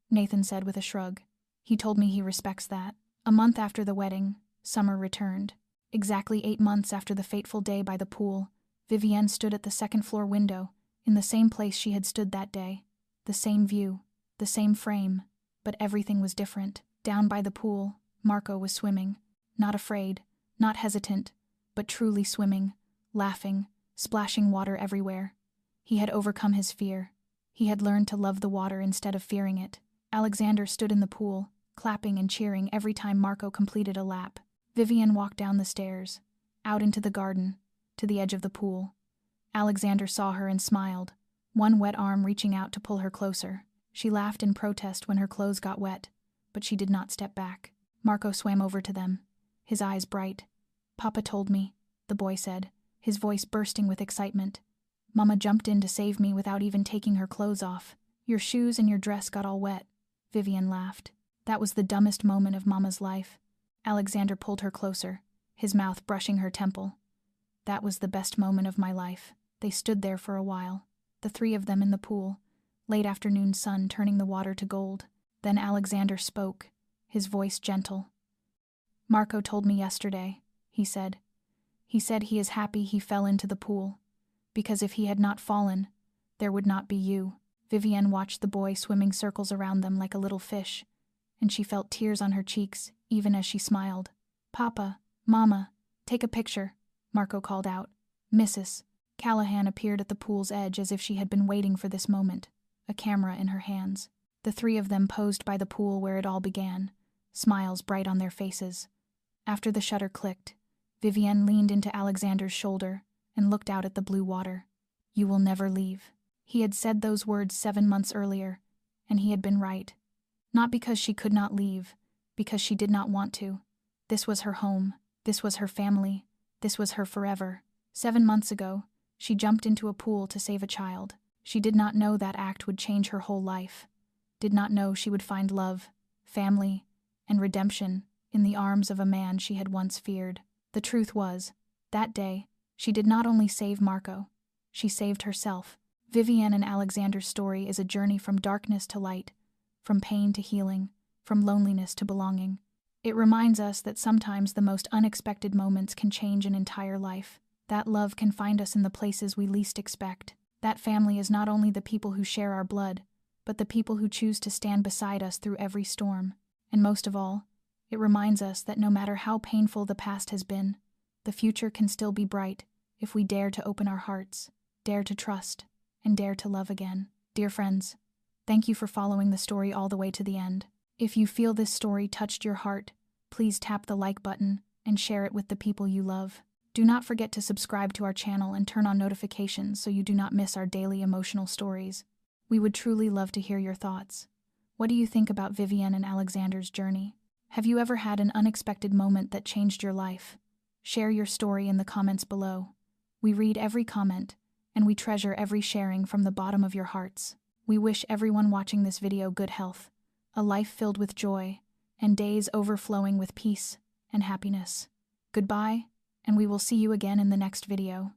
Nathan said with a shrug, "He told me he respects that." A month after the wedding, summer returned. Exactly 8 months after the fateful day by the pool, Vivienne stood at the second-floor window, in the same place she had stood that day. The same view, the same frame, but everything was different. Down by the pool, Marco was swimming. Not afraid, not hesitant, but truly swimming, laughing, splashing water everywhere. He had overcome his fear. He had learned to love the water instead of fearing it. Alexander stood in the pool, clapping and cheering every time Marco completed a lap. Vivienne walked down the stairs, out into the garden, to the edge of the pool. Alexander saw her and smiled, one wet arm reaching out to pull her closer. She laughed in protest when her clothes got wet, but she did not step back. Marco swam over to them, his eyes bright. "Papa told me," the boy said, his voice bursting with excitement. "Mama jumped in to save me without even taking her clothes off. Your shoes and your dress got all wet." Vivienne laughed. That was the dumbest moment of Mama's life. Alexander pulled her closer, his mouth brushing her temple. "That was the best moment of my life." They stood there for a while, the three of them in the pool, late afternoon sun turning the water to gold. Then Alexander spoke, his voice gentle. "Marco told me yesterday," he said. "He said he is happy he fell into the pool, because if he had not fallen, there would not be you." Vivienne watched the boy swimming circles around them like a little fish, and she felt tears on her cheeks even as she smiled. "Papa, Mama, take a picture," Marco called out. Mrs. Callahan appeared at the pool's edge as if she had been waiting for this moment, a camera in her hands. The three of them posed by the pool where it all began, smiles bright on their faces. After the shutter clicked, Vivienne leaned into Alexander's shoulder and looked out at the blue water. "You will never leave." He had said those words 7 months earlier, and he had been right. Not because she could not leave, because she did not want to. This was her home, this was her family, this was her forever. 7 months ago, she jumped into a pool to save a child. She did not know that act would change her whole life. Did not know she would find love, family, and redemption in the arms of a man she had once feared. The truth was, that day, she did not only save Marco, she saved herself. Vivienne and Alexander's story is a journey from darkness to light, from pain to healing, from loneliness to belonging. It reminds us that sometimes the most unexpected moments can change an entire life. That love can find us in the places we least expect. That family is not only the people who share our blood, but the people who choose to stand beside us through every storm. And most of all, it reminds us that no matter how painful the past has been, the future can still be bright if we dare to open our hearts, dare to trust, and dare to love again. Dear friends, thank you for following the story all the way to the end. If you feel this story touched your heart, please tap the like button and share it with the people you love. Do not forget to subscribe to our channel and turn on notifications so you do not miss our daily emotional stories. We would truly love to hear your thoughts. What do you think about Vivienne and Alexander's journey? Have you ever had an unexpected moment that changed your life? Share your story in the comments below. We read every comment, and we treasure every sharing from the bottom of your hearts. We wish everyone watching this video good health, a life filled with joy, and days overflowing with peace and happiness. Goodbye, and we will see you again in the next video.